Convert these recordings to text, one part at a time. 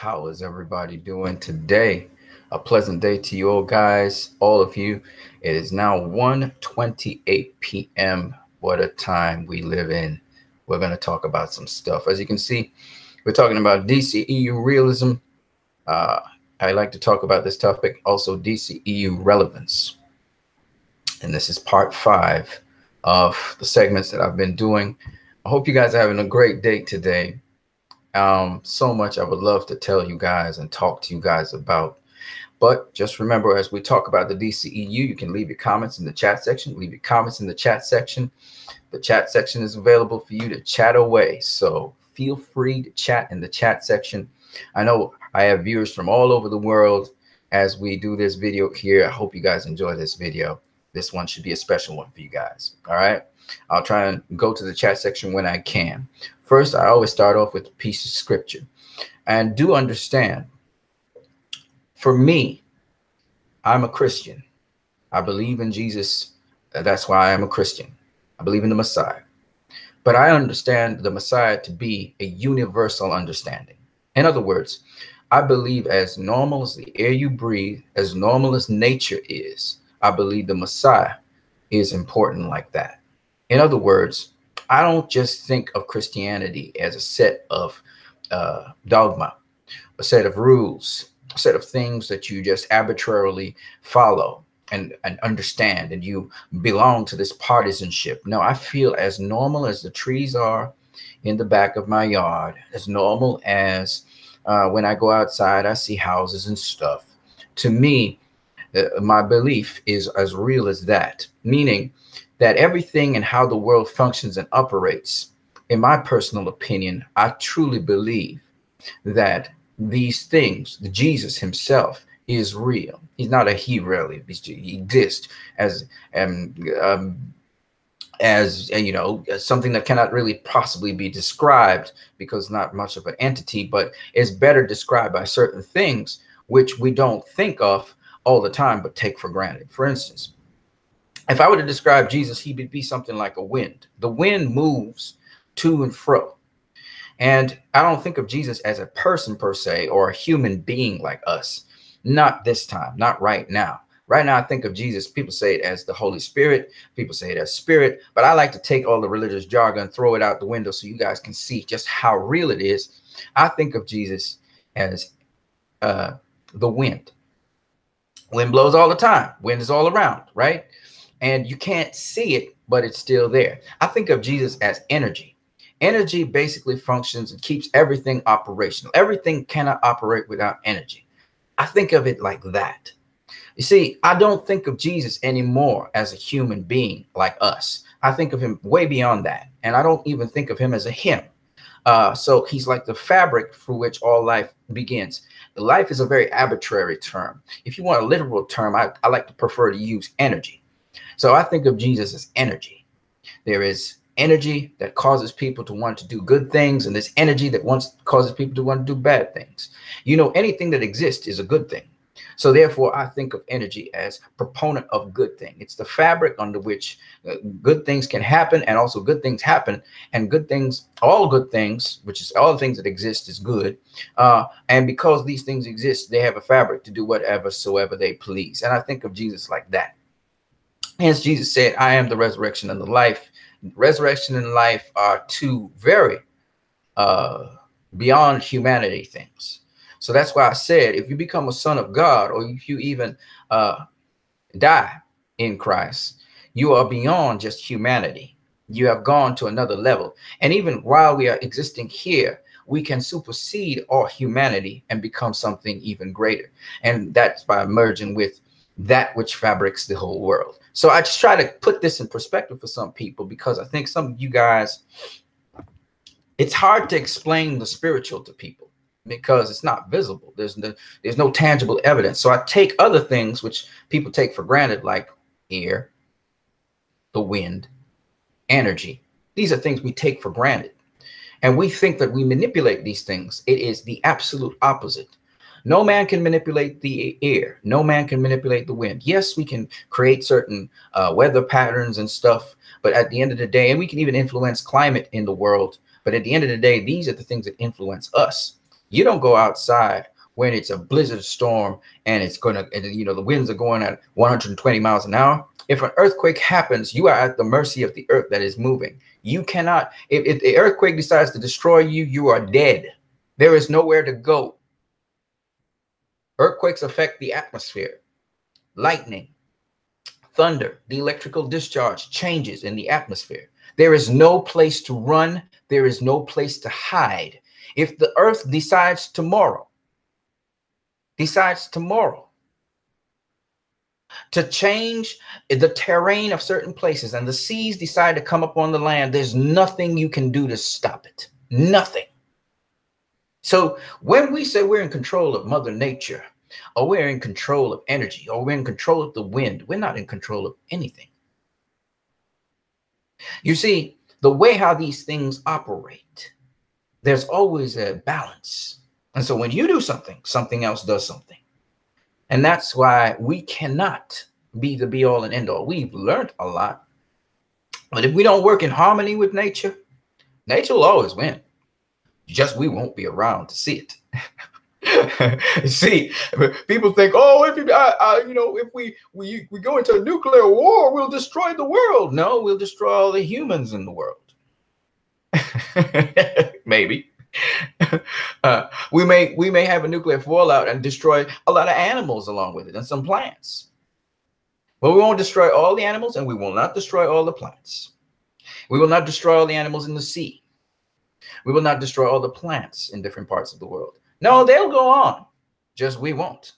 How is everybody doing today? A pleasant day to you all, guys, all of you. It is now 1:28 p.m. What a time we live in. We're going to talk about some stuff. As you can see, we're talking about DCEU realism. I like to talk about this topic, also DCEU relevance. And this is part 5 of the segments that I've been doing. I hope you guys are having a great day today. So much I would love to tell you guys and talk to you guys about. But just remember, as we talk about the DCEU, you can leave your comments in the chat section. Leave your comments in the chat section. The chat section is available for you to chat away. So feel free to chat in the chat section. I know I have viewers from all over the world as we do this video here. I hope you guys enjoy this video. This one should be a special one for you guys. All right. I'll try and go to the chat section when I can. First, I always start off with a piece of scripture. And do understand, for me, I'm a Christian. I believe in Jesus. That's why I'm a Christian. I believe in the Messiah. But I understand the Messiah to be a universal understanding. In other words, I believe as normal as the air you breathe, as normal as nature is, I believe the Messiah is important like that. In other words, I don't just think of Christianity as a set of dogma, a set of rules, a set of things that you just arbitrarily follow and understand, and you belong to this partisanship. No, I feel as normal as the trees are in the back of my yard, as normal as when I go outside, I see houses and stuff. To me, my belief is as real as that, meaning that everything and how the world functions and operates, in my personal opinion, I truly believe that these things, Jesus himself, is real. He's not a he really. He exists as you know, something that cannot really possibly be described because not much of an entity, but is better described by certain things which we don't think of all the time, but take for granted. For instance, if I were to describe Jesus, he would be something like a wind. The wind moves to and fro. And I don't think of Jesus as a person per se, or a human being like us. Not this time, not right now. Right now, I think of Jesus, people say it as the Holy Spirit. People say it as spirit. But I like to take all the religious jargon, throw it out the window so you guys can see just how real it is. I think of Jesus as the wind. Wind blows all the time. Wind is all around, right? And you can't see it, but it's still there. I think of Jesus as energy. Energy basically functions and keeps everything operational. Everything cannot operate without energy. I think of it like that. You see, I don't think of Jesus anymore as a human being like us. I think of him way beyond that. And I don't even think of him as a him. So he's like the fabric through which all life begins. Life is a very arbitrary term. If you want a literal term, I like to prefer to use energy. So I think of Jesus as energy. There is energy that causes people to want to do good things, and there's energy that causes people to want to do bad things. You know, anything that exists is a good thing. So therefore, I think of energy as proponent of good thing. It's the fabric under which good things can happen, and also good things happen, and good things, all good things, which is all the things that exist is good. And because these things exist, they have a fabric to do whatever soever they please. And I think of Jesus like that. Hence, Jesus said, I am the resurrection and the life. Resurrection and life are two very beyond humanity things. So that's why I said, if you become a son of God, or if you even die in Christ, you are beyond just humanity. You have gone to another level. And even while we are existing here, we can supersede all humanity and become something even greater. And that's by merging with that which fabrics the whole world. So I just try to put this in perspective for some people, because I think some of you guys, it's hard to explain the spiritual to people because it's not visible. There's no tangible evidence. So I take other things which people take for granted, like air, the wind, energy. These are things we take for granted. And we think that we manipulate these things. It is the absolute opposite. No man can manipulate the air. No man can manipulate the wind. Yes, we can create certain weather patterns and stuff, but at the end of the day, and we can even influence climate in the world, but at the end of the day, these are the things that influence us. You don't go outside when it's a blizzard storm and it's going to, you know, the winds are going at 120 miles an hour. If an earthquake happens, you are at the mercy of the earth that is moving. You cannot, if the earthquake decides to destroy you, you are dead. There is nowhere to go. Earthquakes affect the atmosphere. Lightning, thunder, the electrical discharge changes in the atmosphere. There is no place to run. There is no place to hide. If the earth decides tomorrow to change the terrain of certain places and the seas decide to come up on the land, there's nothing you can do to stop it. Nothing. So when we say we're in control of Mother Nature, or we're in control of energy, or we're in control of the wind, we're not in control of anything. You see, the way how these things operate, there's always a balance. And so when you do something, something else does something. And that's why we cannot be the be all and end all. We've learned a lot. But if we don't work in harmony with nature, nature will always win. Just we won't be around to see it. See, people think, oh, if you know, if we go into a nuclear war, we'll destroy the world. No, we'll destroy all the humans in the world. Maybe. We may have a nuclear fallout and destroy a lot of animals along with it and some plants. But we won't destroy all the animals, and we will not destroy all the plants. We will not destroy all the animals in the sea. We will not destroy all the plants in different parts of the world. No, they'll go on. Just we won't.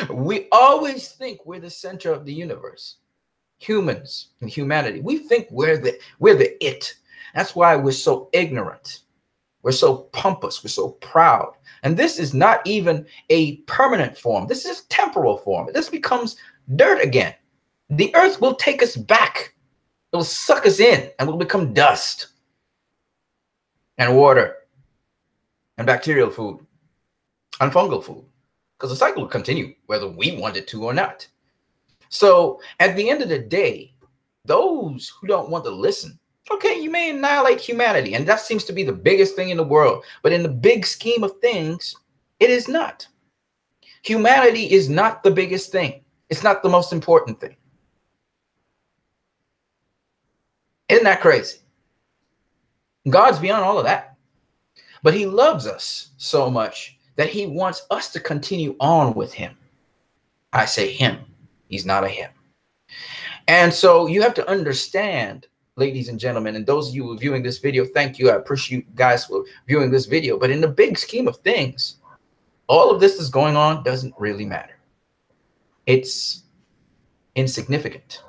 We always think we're the center of the universe. Humans and humanity. We think we're the it. That's why we're so ignorant. We're so pompous. We're so proud. And this is not even a permanent form. This is temporal form. This becomes dirt again. The earth will take us back. It will suck us in and we'll become dust and water and bacterial food and fungal food, because the cycle will continue whether we want it to or not. So at the end of the day, those who don't want to listen, okay, you may annihilate humanity, and that seems to be the biggest thing in the world. But in the big scheme of things, it is not. Humanity is not the biggest thing. It's not the most important thing. Isn't that crazy? God's beyond all of that. But he loves us so much that he wants us to continue on with him. I say him. He's not a him. And so you have to understand, ladies and gentlemen, and those of you who are viewing this video, thank you. I appreciate you guys for viewing this video. But in the big scheme of things, all of this is going on doesn't really matter. It's insignificant.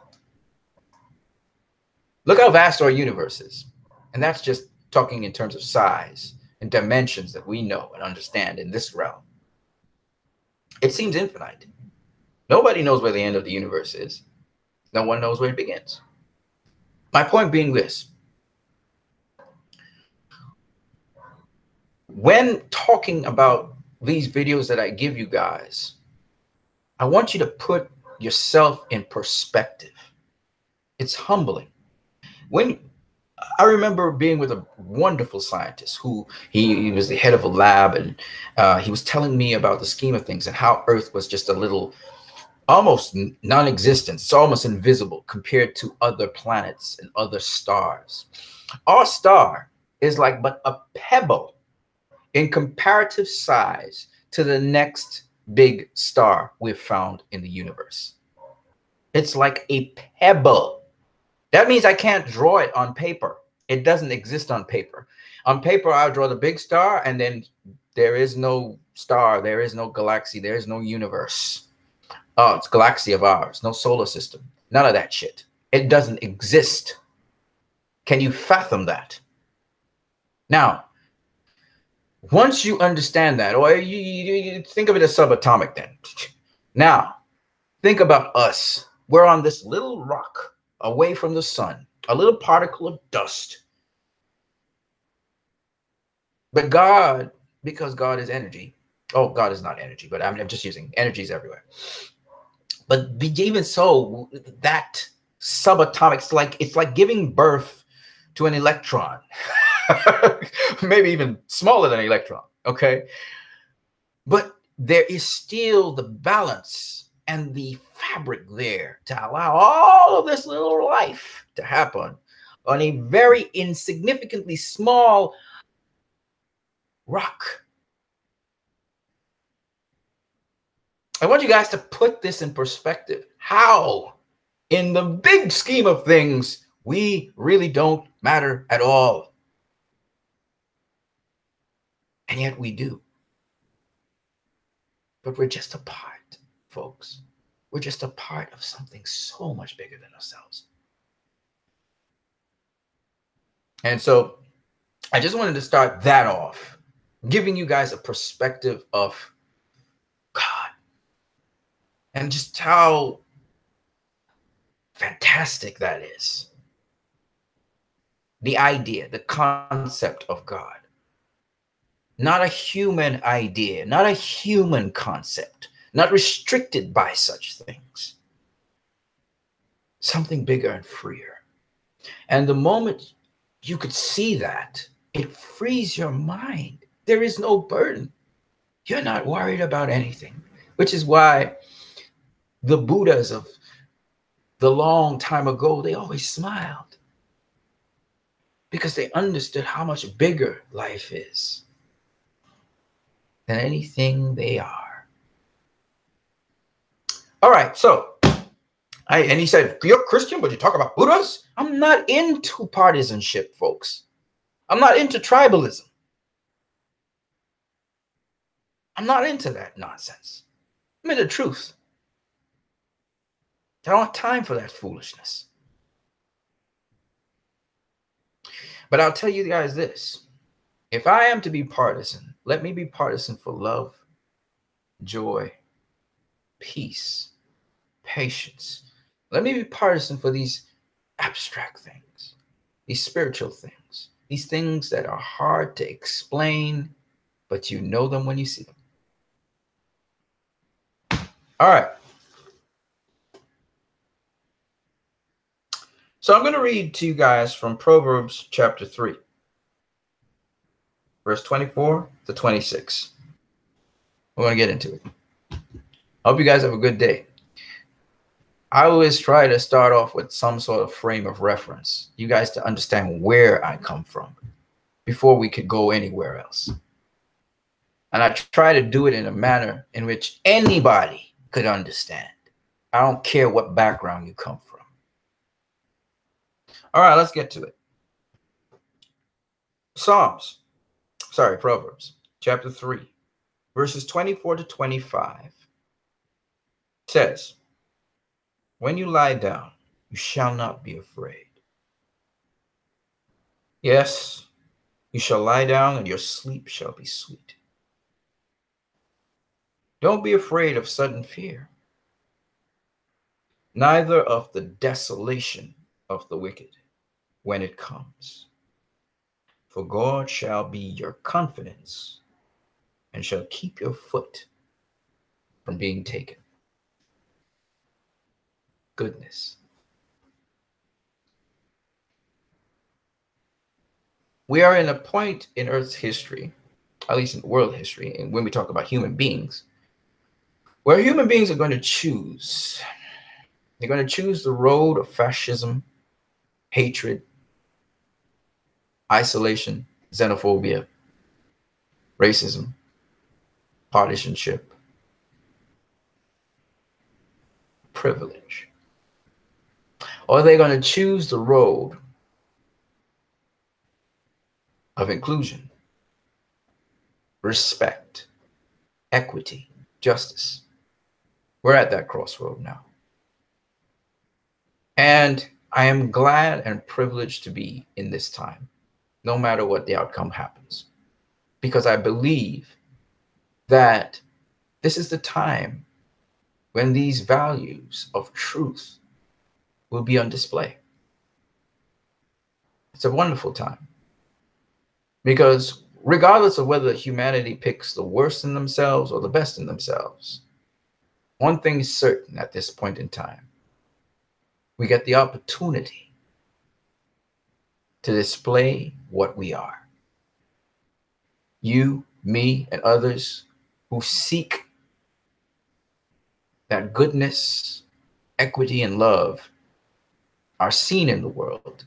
Look how vast our universe is. And that's just talking in terms of size and dimensions that we know and understand in this realm. It seems infinite. Nobody knows where the end of the universe is. No one knows where it begins. My point being this. When talking about these videos that I give you guys, I want you to put yourself in perspective. It's humbling. When I remember being with a wonderful scientist who he was the head of a lab, and he was telling me about the scheme of things and how Earth was just a little, almost non-existent. It's almost invisible compared to other planets and other stars. Our star is like but a pebble in comparative size to the next big star we've found in the universe. It's like a pebble. That means I can't draw it on paper. It doesn't exist on paper. On paper, I'll draw the big star, and then there is no star, there is no galaxy, there is no universe. Oh, it's galaxy of ours, no solar system, none of that shit. It doesn't exist. Can you fathom that? Now, once you understand that, or you think of it as subatomic then. Now, think about us. We're on this little rock away from the sun, a little particle of dust. But God, because God is energy. Oh, God is not energy, but I'm just using energies everywhere. But even so, that subatomic, it's like giving birth to an electron. maybe even smaller than an electron. Okay. But there is still the balance and the fabric there to allow all of this little life to happen on a very insignificantly small rock. I want you guys to put this in perspective. How, in the big scheme of things, we really don't matter at all. And yet we do. But we're just a part, folks. We're just a part of something so much bigger than ourselves. And so I just wanted to start that off, giving you guys a perspective of God and just how fantastic that is. The idea, the concept of God. Not a human idea, not a human concept, not restricted by such things. Something bigger and freer. And the moment you could see that, it frees your mind. There is no burden. You're not worried about anything, which is why the Buddhas of the long time ago, they always smiled because they understood how much bigger life is than anything they are. All right, so and he said, you're Christian, but you talk about Buddhas? I'm not into partisanship, folks. I'm not into tribalism. I'm not into that nonsense. I'm into truth. I don't have time for that foolishness. But I'll tell you guys this. If I am to be partisan, let me be partisan for love, joy, peace, patience. Let me be partisan for these abstract things, these spiritual things, these things that are hard to explain, but you know them when you see them. All right. So I'm going to read to you guys from Proverbs chapter 3, verse 24 to 26. We're going to get into it. I hope you guys have a good day. I always try to start off with some sort of frame of reference, you guys to understand where I come from before we could go anywhere else. And I try to do it in a manner in which anybody could understand. I don't care what background you come from. All right, let's get to it. Proverbs chapter 3, verses 24 to 25 says, when you lie down, you shall not be afraid. Yes, you shall lie down and your sleep shall be sweet. Don't be afraid of sudden fear, neither of the desolation of the wicked when it comes. For God shall be your confidence and shall keep your foot from being taken. Goodness. We are in a point in Earth's history, at least in world history, and when we talk about human beings, where human beings are going to choose. They're going to choose the road of fascism, hatred, isolation, xenophobia, racism, partisanship, privilege. Or they're going to choose the road of inclusion, respect, equity, justice. We're at that crossroad now. And I am glad and privileged to be in this time, no matter what the outcome happens, because I believe that this is the time when these values of truth will be on display. It's a wonderful time, because regardless of whether humanity picks the worst in themselves or the best in themselves, one thing is certain at this point in time. We get the opportunity to display what we are. You, me, and others who seek that goodness, equity, and love are seen in the world,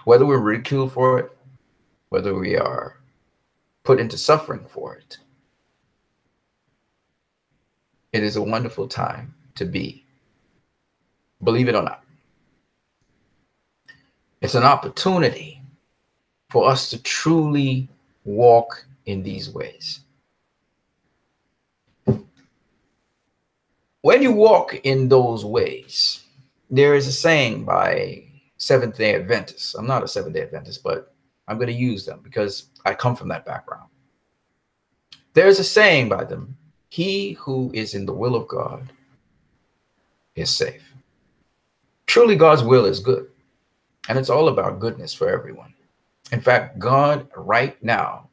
whether we're ridiculed for it, whether we are put into suffering for it. It is a wonderful time to be, believe it or not. It's an opportunity for us to truly walk in these ways. When you walk in those ways, there is a saying by Seventh-day Adventists. I'm not a Seventh-day Adventist, but I'm going to use them because I come from that background. There's a saying by them: he who is in the will of God is safe. Truly, God's will is good, and it's all about goodness for everyone. In fact, God right now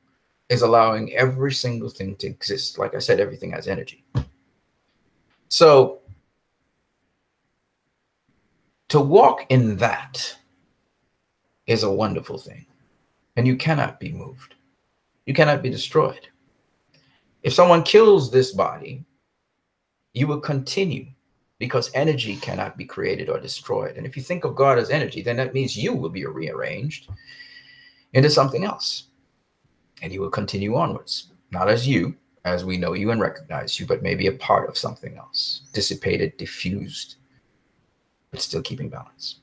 is allowing every single thing to exist. Like I said, everything has energy. So to walk in that is a wonderful thing, and you cannot be moved. You cannot be destroyed. If someone kills this body, you will continue, because energy cannot be created or destroyed. And if you think of God as energy, then that means you will be rearranged into something else, and you will continue onwards, not as you, as we know you and recognize you, but maybe a part of something else, dissipated, diffused, but still keeping balance.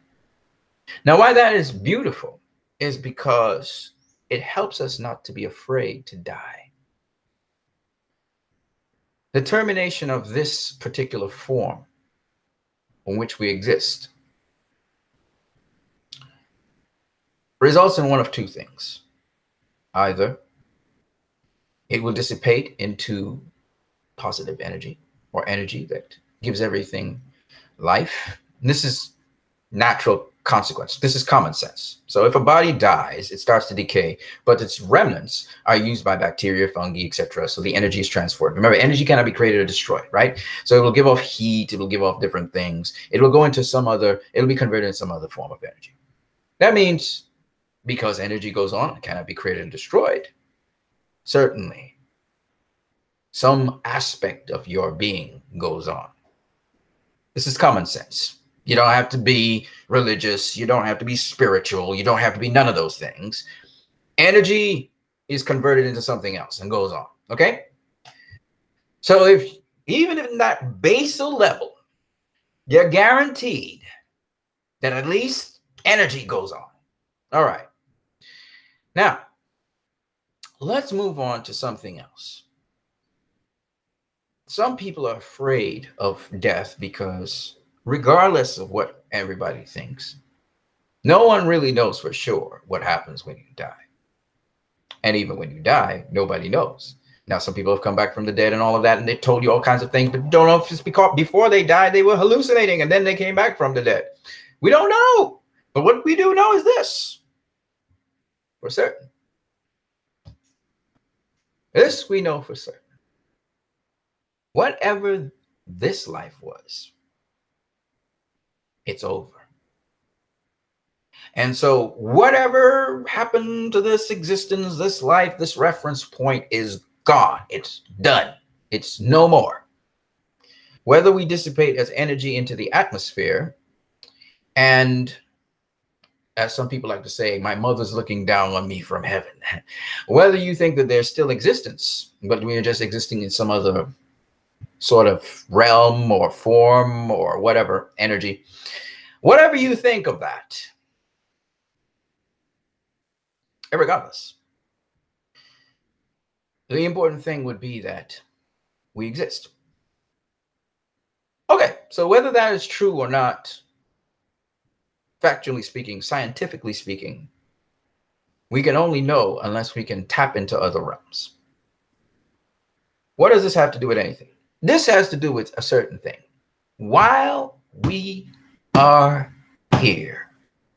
Now, why that is beautiful is because it helps us not to be afraid to die. The termination of this particular form in which we exist results in one of two things. Either it will dissipate into positive energy, or energy that gives everything life. And this is natural consequence. This is common sense. So if a body dies, it starts to decay, but its remnants are used by bacteria, fungi, etc. So the energy is transferred. Remember, energy cannot be created or destroyed, right? So it will give off heat, it will give off different things. It will go into some other, it'll be converted in some other form of energy. That means because energy goes on, it cannot be created and destroyed. Certainly, some aspect of your being goes on. This is common sense. You don't have to be religious. You don't have to be spiritual. You don't have to be none of those things. Energy is converted into something else and goes on. Okay? So if even in that basal level, you're guaranteed that at least energy goes on. All right. Now, let's move on to something else. Some people are afraid of death because regardless of what everybody thinks, no one really knows for sure what happens when you die. And even when you die, nobody knows. Now, some people have come back from the dead and all of that, and they told you all kinds of things, but don't know if it's because before they died, they were hallucinating, and then they came back from the dead. We don't know. But what we do know is this for certain. This we know for certain. Whatever this life was, it's over. And so whatever happened to this existence, this life, this reference point is gone. It's done. It's no more. Whether we dissipate as energy into the atmosphere, and as some people like to say, my mother's looking down on me from heaven. Whether you think that there's still existence, but we are just existing in some other sort of realm or form or whatever, energy, whatever you think of that, regardless, the important thing would be that we exist. Okay, so whether that is true or not, factually speaking, scientifically speaking, we can only know unless we can tap into other realms. What does this have to do with anything? This has to do with a certain thing. While we are here,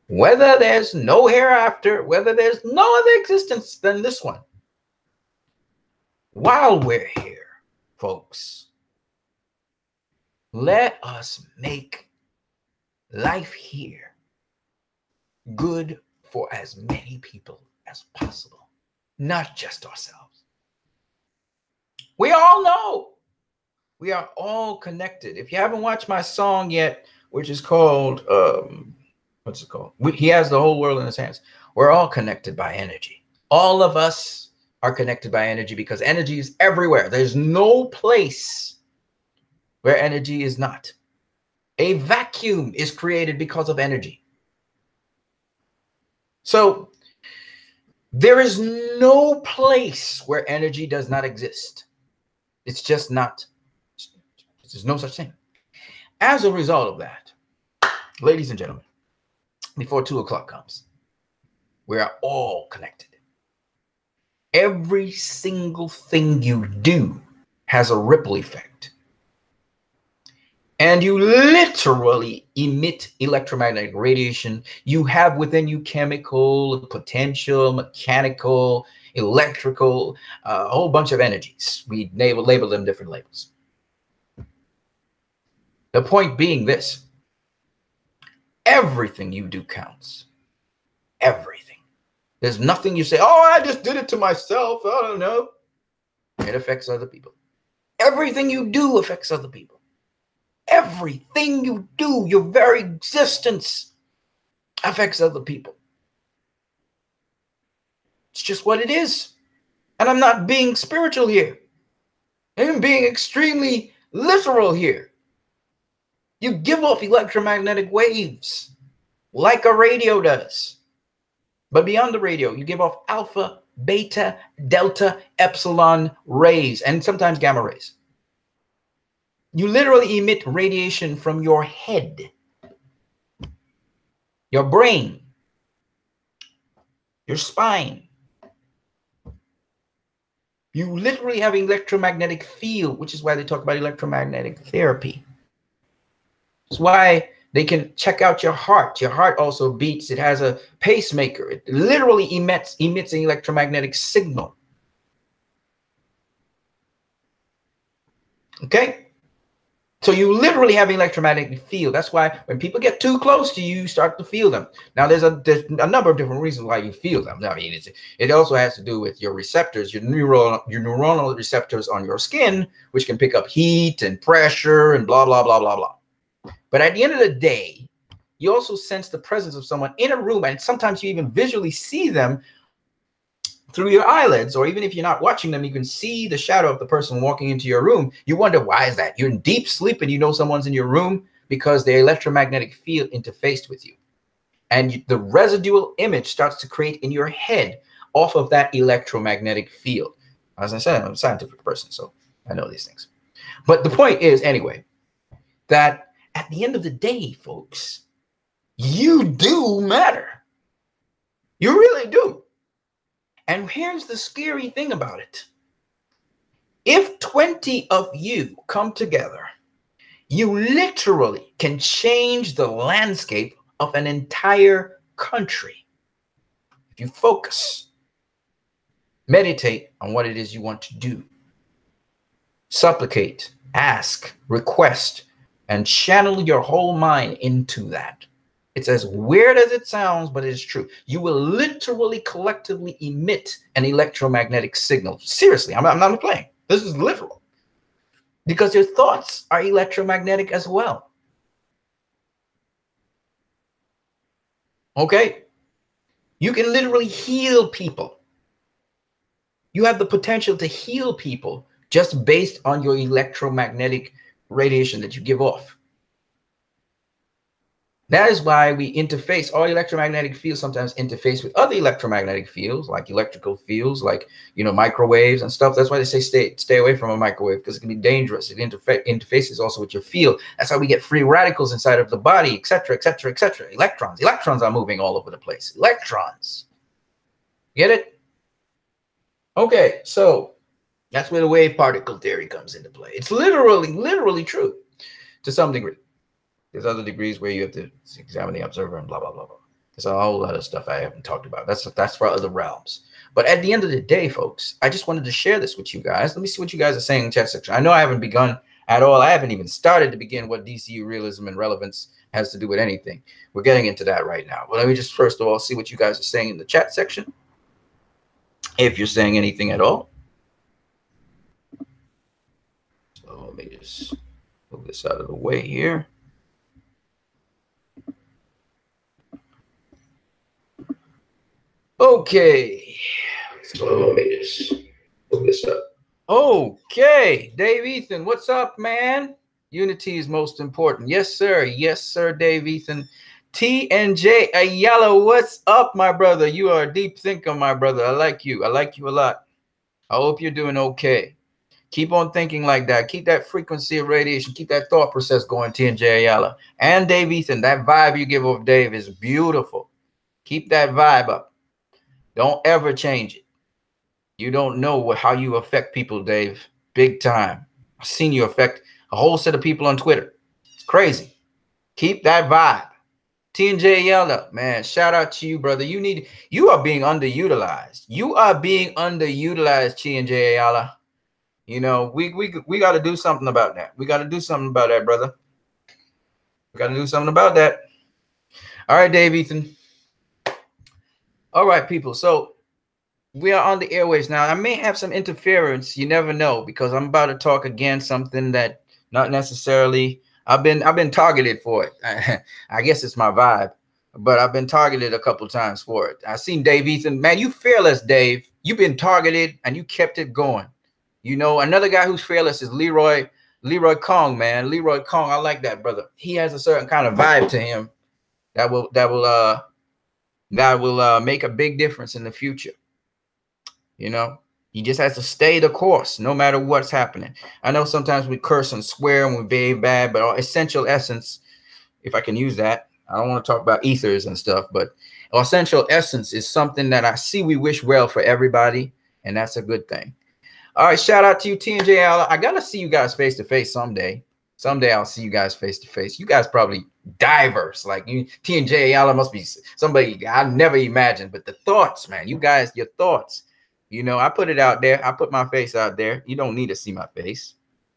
whether there's no hereafter, whether there's no other existence than this one, while we're here, folks, let us make life here good for as many people as possible, not just ourselves. We all know we are all connected. If you haven't watched my song yet, which is called, what's it called? He has the whole world in his hands. We're all connected by energy. All of us are connected by energy because energy is everywhere. There's no place where energy is not. A vacuum is created because of energy. So there is no place where energy does not exist. It's just not. There's no such thing. As a result of that, ladies and gentlemen, before 2 o'clock comes, we are all connected. Every single thing you do has a ripple effect. And you literally emit electromagnetic radiation. You have within you chemical, potential, mechanical, electrical, a whole bunch of energies. We label them different labels. The point being this: everything you do counts. Everything. There's nothing you say, oh, I just did it to myself. I don't know. It affects other people. Everything you do affects other people. Everything you do, your very existence, affects other people. It's just what it is. And I'm not being spiritual here. I'm being extremely literal here. You give off electromagnetic waves like a radio does. But beyond the radio, you give off alpha, beta, delta, epsilon rays, and sometimes gamma rays. You literally emit radiation from your head, your brain, your spine. You literally have an electromagnetic field, which is why they talk about electromagnetic therapy. It's why they can check out your heart. Your heart also beats. It has a pacemaker. It literally emits an electromagnetic signal. Okay? So you literally have an electromagnetic field. That's why when people get too close to you, you start to feel them. Now, there's a number of different reasons why you feel them. I mean, it also has to do with your receptors, your neuronal receptors on your skin, which can pick up heat and pressure and blah, blah, blah, blah, blah. But at the end of the day, you also sense the presence of someone in a room, and sometimes you even visually see them through your eyelids, or even if you're not watching them, you can see the shadow of the person walking into your room. You wonder, why is that? You're in deep sleep and you know someone's in your room because the electromagnetic field interfaced with you. And the residual image starts to create in your head off of that electromagnetic field. As I said, I'm a scientific person, so I know these things. But the point is, anyway, that at the end of the day, folks, you do matter. You really do. And here's the scary thing about it. If 20 of you come together, you literally can change the landscape of an entire country. If you focus, meditate on what it is you want to do, supplicate, ask, request, and channel your whole mind into that. It's as weird as it sounds, but it's true. You will literally collectively emit an electromagnetic signal. Seriously, I'm not playing. This is literal. Because your thoughts are electromagnetic as well. Okay? You can literally heal people. You have the potential to heal people just based on your electromagnetic radiation that you give off. That is why we interface. All electromagnetic fields sometimes interface with other electromagnetic fields, like electrical fields, like, microwaves and stuff. That's why they say stay away from a microwave, because it can be dangerous. It interfaces also with your field. That's how we get free radicals inside of the body, etc., etc., etc. Electrons are moving all over the place. Electrons. Get it? Okay, so that's where the wave particle theory comes into play. It's literally true to some degree. There's other degrees where you have to examine the observer and blah, blah, blah, blah. There's a whole lot of stuff I haven't talked about. That's for other realms. But at the end of the day, folks, I just wanted to share this with you guys. Let me see what you guys are saying in the chat section. I know I haven't begun at all. I haven't even started to begin what DCEU realism and relevance has to do with anything. We're getting into that right now. But let me just first of all see what you guys are saying in the chat section, if you're saying anything at all. So let me just move this out of the way here. Okay, so let me just move this up. Okay, Dave Ethan, what's up, man? Unity is most important. Yes, sir. Yes, sir, Dave Ethan. T&J Ayala, what's up, my brother? You are a deep thinker, my brother. I like you. I like you a lot. I hope you're doing okay. Keep on thinking like that. Keep that frequency of radiation. Keep that thought process going, T&J Ayala. And Dave Ethan, that vibe you give off Dave is beautiful. Keep that vibe up. Don't ever change it. You don't know how you affect people, Dave. Big time. I've seen you affect a whole set of people on Twitter. It's crazy. Keep that vibe. T&J Ayala, man, shout out to you, brother. You are being underutilized. You are being underutilized, T&J Ayala. You know, we got to do something about that. We got to do something about that, brother. We got to do something about that. All right, Dave Ethan. All right, people. So we are on the airwaves now. I may have some interference. You never know, because I'm about to talk again something that not necessarily I've been targeted for it. I guess it's my vibe, but I've been targeted a couple times for it. I seen Dave Ethan, man, you fearless, Dave. You've been targeted and you kept it going. You know, another guy who's fearless is Leroy Kong, man. Leroy Kong, I like that brother. He has a certain kind of vibe to him that will make a big difference in the future. You know, he just has to stay the course no matter what's happening. I know sometimes we curse and swear and we behave bad, but our essential essence, if I can use that, I don't want to talk about ethers and stuff, but our essential essence is something that I see we wish well for everybody, and that's a good thing. All right, shout out to you, T&J Ayala. I gotta see you guys face to face someday. Someday I'll see you guys face to face. You guys probably diverse, like you. T&J Ayala must be somebody I never imagined. But the thoughts, man, you guys, your thoughts. You know, I put it out there. I put my face out there. You don't need to see my face.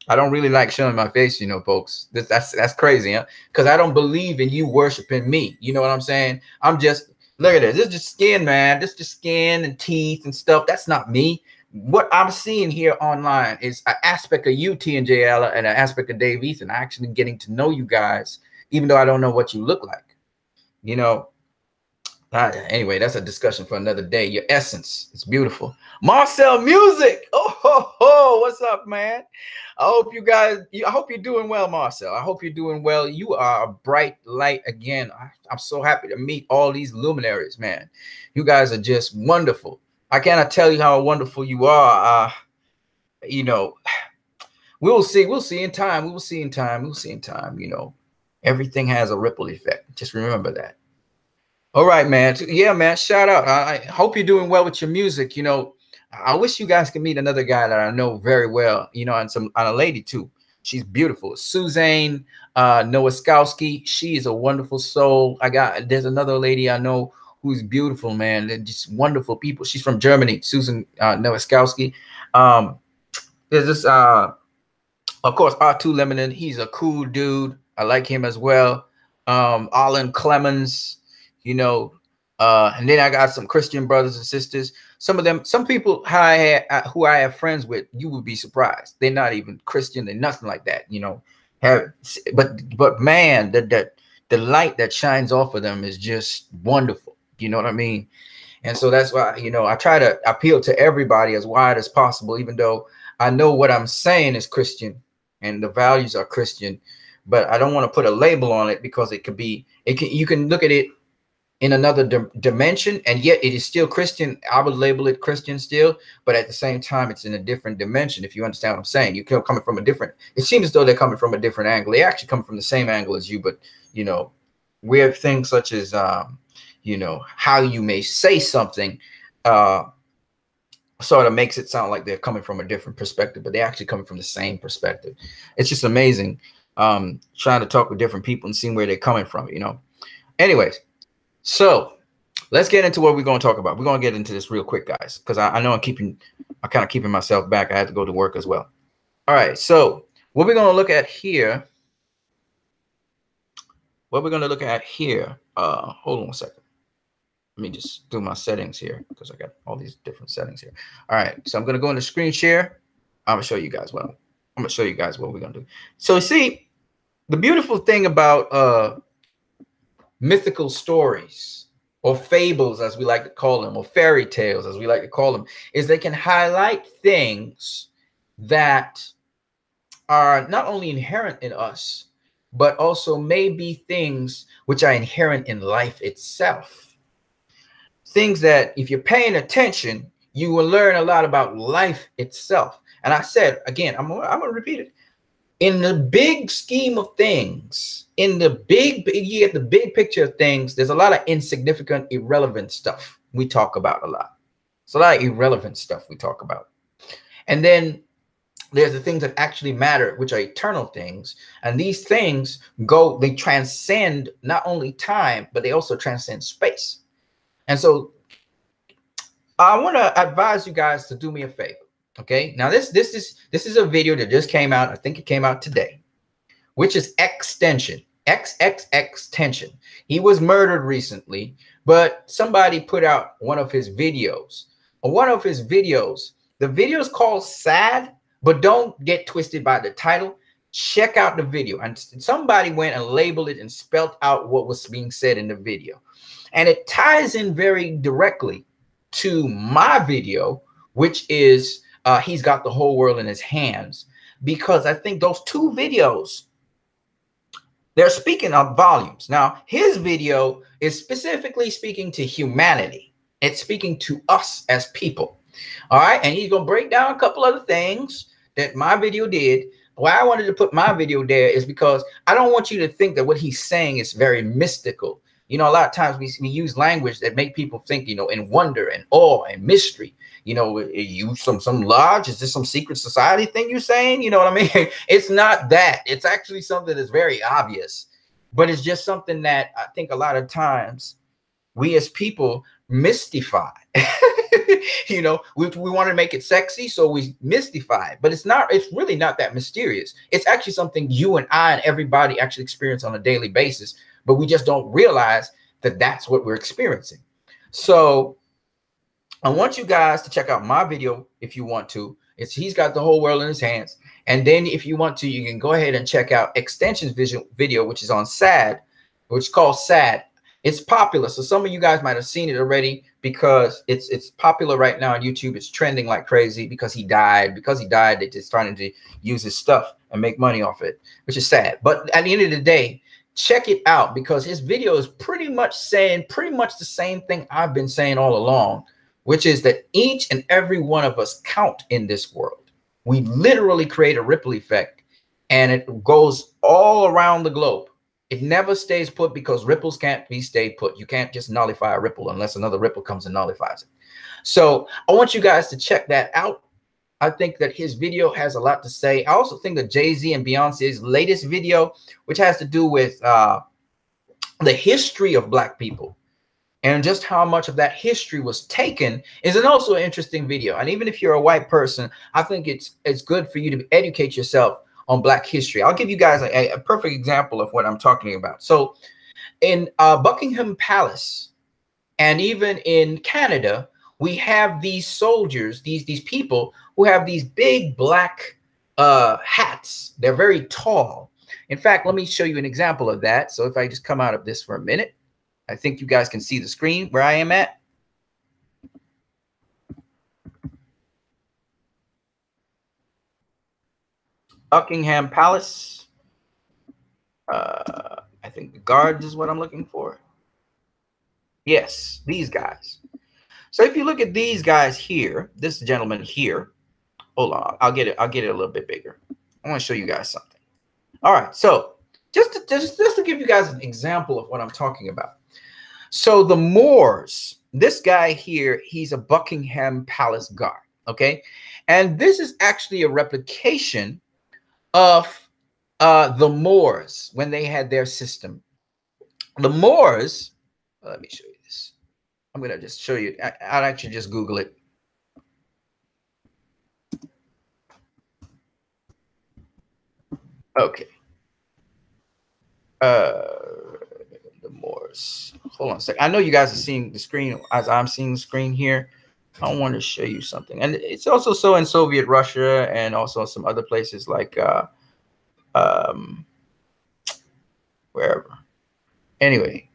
I don't really like showing my face, you know, folks. That's crazy, huh? Because I don't believe in you worshiping me. You know what I'm saying? I'm just, look at this. This is just skin, man. This is just skin and teeth and stuff. That's not me. What I'm seeing here online is an aspect of you, T&J Ayala, and an aspect of Dave Ethan. Actually getting to know you guys, even though I don't know what you look like. You know, anyway, that's a discussion for another day. Your essence, it's beautiful. Marcel Music, oh, what's up, man? I hope you guys, I hope you're doing well, Marcel. I hope you're doing well. You are a bright light again. I'm so happy to meet all these luminaries, man. You guys are just wonderful. I cannot tell you how wonderful you are. You know, we'll see in time. We will see in time. We'll see in time. You know, everything has a ripple effect. Just remember that. All right, man. Yeah, man. Shout out. I hope you're doing well with your music. You know, I wish you guys could meet another guy that I know very well. You know, and a lady too. She's beautiful. Suzanne Nowakowski. She is a wonderful soul. There's another lady I know who's beautiful, man. They're just wonderful people. She's from Germany, Susan Nowakowski. There's this, of course, R2 Lemonin. He's a cool dude. I like him as well. Alan Clemens, you know, and then I got some Christian brothers and sisters. Some people who I have friends with, you would be surprised. They're not even Christian. They're nothing like that, you know. But man, the light that shines off of them is just wonderful. You know what I mean? And so that's why, you know, I try to appeal to everybody as wide as possible, even though I know what I'm saying is Christian and the values are Christian, but I don't want to put a label on it because you can look at it in another dimension, and yet it is still Christian. I would label it Christian still, but at the same time, it's in a different dimension. If you understand what I'm saying, you're coming from it seems as though they're coming from a different angle. They actually come from the same angle as you, but, you know, weird things such as, you know, how you may say something sort of makes it sound like they're coming from a different perspective, but they're actually coming from the same perspective. It's just amazing trying to talk with different people and seeing where they're coming from, you know. Anyways, so let's get into what we're going to talk about. We're going to get into this real quick, guys, because I know I'm kind of keeping myself back. I had to go to work as well. All right, so what we're going to look at here what we're going to look at here, hold on a second. Let me just do my settings here because I got all these different settings here. All right, so I'm going to go into screen share. I'm going to show you guys what we're going to do. So see, the beautiful thing about mythical stories or fables, as we like to call them, or fairy tales, as we like to call them, is they can highlight things that are not only inherent in us, but also may be things which are inherent in life itself. Things that if you're paying attention, you will learn a lot about life itself. And I said, again, I'm going to repeat it. In the big scheme of things, in the you get the big picture of things, there's a lot of insignificant, irrelevant stuff we talk about a lot. It's a lot of irrelevant stuff we talk about. And then there's the things that actually matter, which are eternal things. And these things they transcend not only time, but they also transcend space. And so I want to advise you guys to do me a favor. Okay, now this is a video that just came out. I think it came out today, which is Extension, XXX-tension. He was murdered recently, but somebody put out one of his videos. The video is called Sad, but don't get twisted by the title. Check out the video. And somebody went and labeled it and spelled out what was being said in the video. And it ties in very directly to my video, which is He's Got the Whole World in His Hands, because I think those two videos, they're speaking of volumes. Now, his video is specifically speaking to humanity. It's speaking to us as people. All right. And he's going to break down a couple other things that my video did. Why I wanted to put my video there is because I don't want you to think that what he's saying is very mystical. You know, a lot of times we use language that make people think, you know, in wonder and awe and mystery. You know, you some lodge, is this some secret society thing you're saying? You know what I mean? It's not that. It's actually something that's very obvious, but it's just something that I think a lot of times we as people mystify. You know, we want to make it sexy, so we mystify it, but it's really not that mysterious. It's actually something you and I and everybody actually experience on a daily basis, but we just don't realize that that's what we're experiencing. So I want you guys to check out my video if you want to. He's Got the Whole World in His Hands. And then if you want to, you can go ahead and check out Extension's video, which is on Sad, which is called Sad. It's popular. So some of you guys might have seen it already because it's popular right now on YouTube. It's trending like crazy because he died. Because he died, they're just starting to use his stuff and make money off it, which is sad. But at the end of the day, check it out because his video is pretty much saying pretty much the same thing I've been saying all along, which is that each and every one of us count in this world. We literally create a ripple effect, and it goes all around the globe. It never stays put because ripples can't be stayed put. You can't just nullify a ripple unless another ripple comes and nullifies it. So I want you guys to check that out. I think that his video has a lot to say. I also think that Jay-Z and Beyonce's latest video, which has to do with the history of Black people and just how much of that history was taken, is also an interesting video. And even if you're a white person, I think it's good for you to educate yourself on Black history. I'll give you guys a perfect example of what I'm talking about. So in Buckingham Palace and even in Canada, we have these soldiers, these people who have these big black hats. They're very tall. In fact, let me show you an example of that. So if I just come out of this for a minute, I think you guys can see the screen where I am at. Buckingham Palace. I think the guards is what I'm looking for. Yes, these guys. So if you look at these guys here, this gentleman here, hold on, I'll get it a little bit bigger. I want to show you guys something. All right, so just to give you guys an example of what I'm talking about. So the Moors, this guy here, he's a Buckingham Palace guard, okay? And this is actually a replication of the Moors when they had their system. The Moors, let me show you this. I'm going to just show you. I'll actually just Google it. Okay. wars. Hold on a second. I know you guys are seeing the screen as I'm seeing the screen here. I want to show you something. And it's also so in Soviet Russia and also some other places like wherever. Anyway.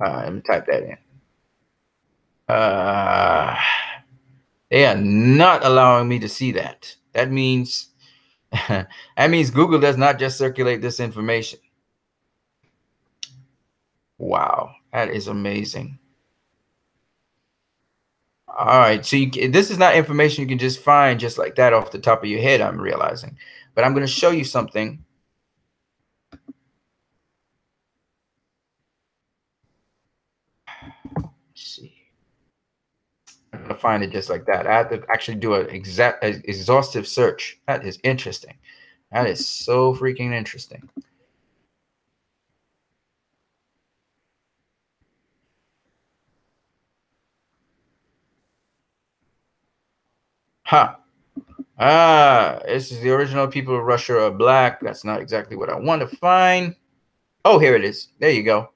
Let me type that in. They are not allowing me to see that. That means Google does not just circulate this information. Wow, that is amazing. All right, so this is not information you can just find just like that off the top of your head, I'm realizing. But I'm going to show you something. Let's see. I'm going to find it just like that. I have to actually do an exhaustive search. That is interesting. That is so freaking interesting. Huh. This is the original people of Russia are black. That's not exactly what I want to find. Oh, here it is. There you go.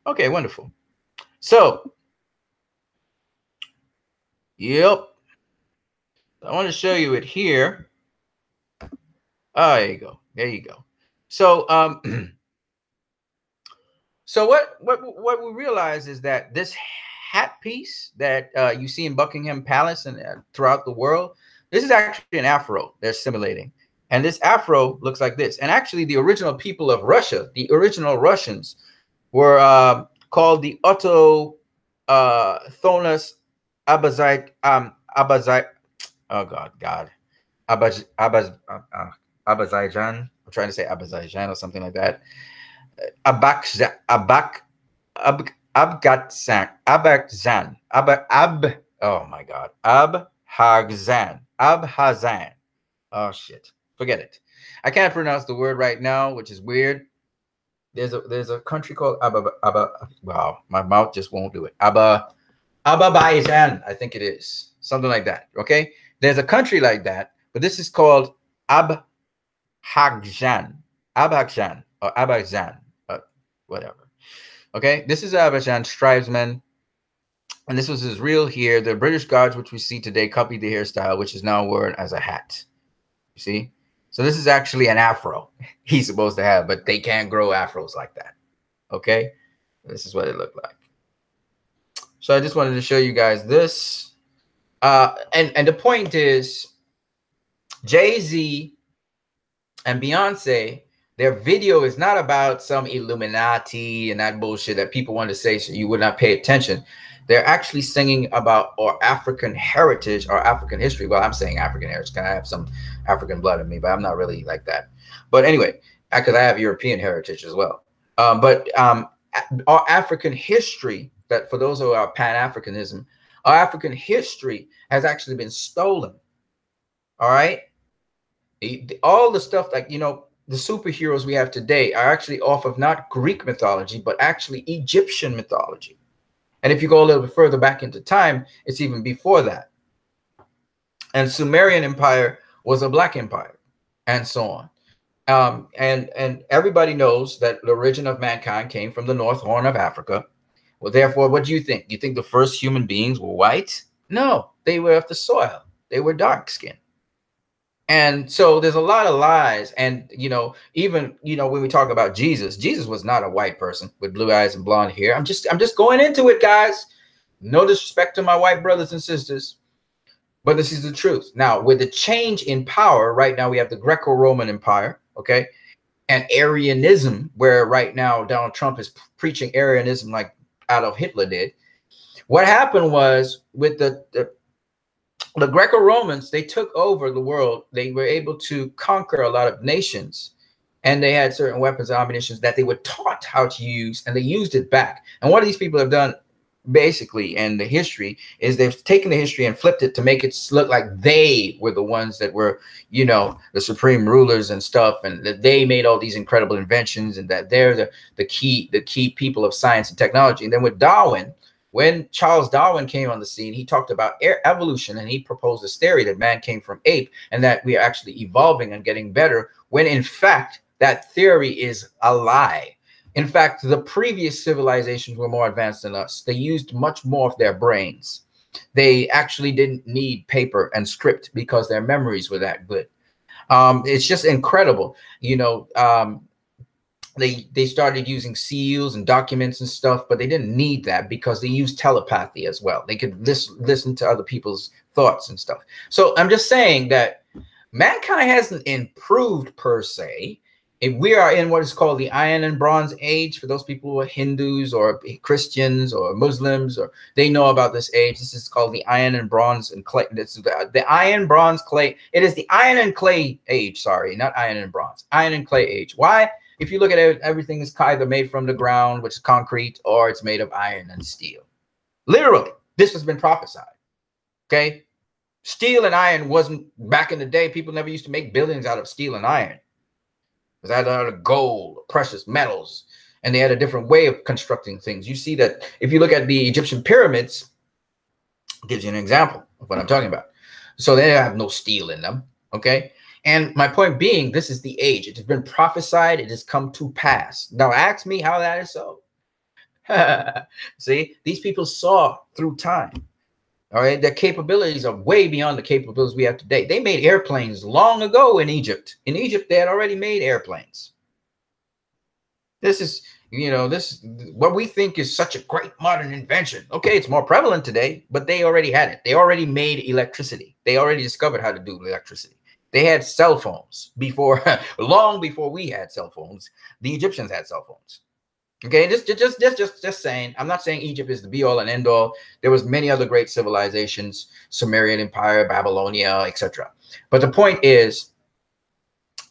Okay, wonderful. So, yep. I want to show you it here. Oh, there you go. There you go. So, so what we realize is that this hat piece that you see in Buckingham Palace and throughout the world, this is actually an afro they're simulating. And this afro looks like this. And actually, the original people of Russia, the original Russians, were called the Otto Thonas Abazai. Oh God. Abazijan. I'm trying to say Abazijan or something like that. Abakzan. Oh my God. Abhazan. Oh shit. Forget it. I can't pronounce the word right now, which is weird. There's a country called wow, my mouth just won't do it. Azerbaijan, I think it is. Something like that. Okay. There's a country like that, but this is called Abhazan or Abhazan, whatever. Okay. This is Abhazan tribesmen. And this was his real hair. The British Guards, which we see today, copied the hairstyle, which is now worn as a hat. You see? So this is actually an afro he's supposed to have, but they can't grow afros like that. Okay? This is what it looked like. So I just wanted to show you guys this. And the point is, Jay-Z and Beyonce, their video is not about some Illuminati and that bullshit that people want to say so you would not pay attention. They're actually singing about our African heritage, our African history. Well, I'm saying African heritage. Can I have some African blood in me? But I'm not really like that. But anyway, because I have European heritage as well. But our African history, that for those who are Pan-Africanism, our African history has actually been stolen. All right? All the stuff like, you know, the superheroes we have today are actually off of not Greek mythology, but actually Egyptian mythology. And if you go a little bit further back into time, it's even before that. And Sumerian Empire was a black empire, and so on. And everybody knows that the origin of mankind came from the North Horn of Africa. Well, therefore, what do you think? Do you think the first human beings were white? No, they were of the soil. They were dark skinned. And so there's a lot of lies. And, you know, even, you know, when we talk about Jesus, Jesus was not a white person with blue eyes and blonde hair. I'm just going into it, guys. No disrespect to my white brothers and sisters, but this is the truth. Now, with the change in power, right now we have the Greco-Roman Empire, okay, and Arianism, where right now Donald Trump is preaching Arianism like Adolf Hitler did. What happened was with the Greco-Romans, they took over the world. They were able to conquer a lot of nations, and they had certain weapons and ammunition that they were taught how to use, and they used it back. And what these people have done basically in the history is they've taken the history and flipped it to make it look like they were the ones that were, you know, the supreme rulers and stuff, and that they made all these incredible inventions, and that they're the key people of science and technology. And then with Darwin, When Charles Darwin came on the scene, he talked about evolution, and he proposed this theory that man came from ape and that we are actually evolving and getting better, when in fact that theory is a lie. In fact, the previous civilizations were more advanced than us. They used much more of their brains. They actually didn't need paper and script because their memories were that good. It's just incredible. You know, they started using seals and documents and stuff, but they didn't need that because they used telepathy as well. They could listen to other people's thoughts and stuff. So I'm just saying that mankind hasn't improved per se. If we are in what is called the Iron and Bronze Age, for those people who are Hindus or Christians or Muslims, or they know about this age. This is called the Iron and Bronze and Clay. This is the Iron, Bronze, Clay. It is the Iron and Clay Age. Sorry, not Iron and Bronze. Iron and Clay Age. Why? If you look at it, everything is either made from the ground, which is concrete, or it's made of iron and steel. Literally, this has been prophesied. Okay, steel and iron wasn't back in the day. People never used to make buildings out of steel and iron. It was out of gold, precious metals, and they had a different way of constructing things. You see that if you look at the Egyptian pyramids, it gives you an example of what I'm talking about. So they have no steel in them, okay? And my point being, this is the age. It has been prophesied. It has come to pass. Now ask me how that is so. See, these people saw through time. All right, their capabilities are way beyond the capabilities we have today. They made airplanes long ago in Egypt. In Egypt, they had already made airplanes. This is, you know, this what we think is such a great modern invention. Okay, it's more prevalent today, but they already had it. They already made electricity. They already discovered how to do electricity. They had cell phones before, long before we had cell phones. The Egyptians had cell phones. Okay, just saying. I'm not saying Egypt is the be all and end all. There was many other great civilizations, Sumerian Empire, Babylonia, etc. But the point is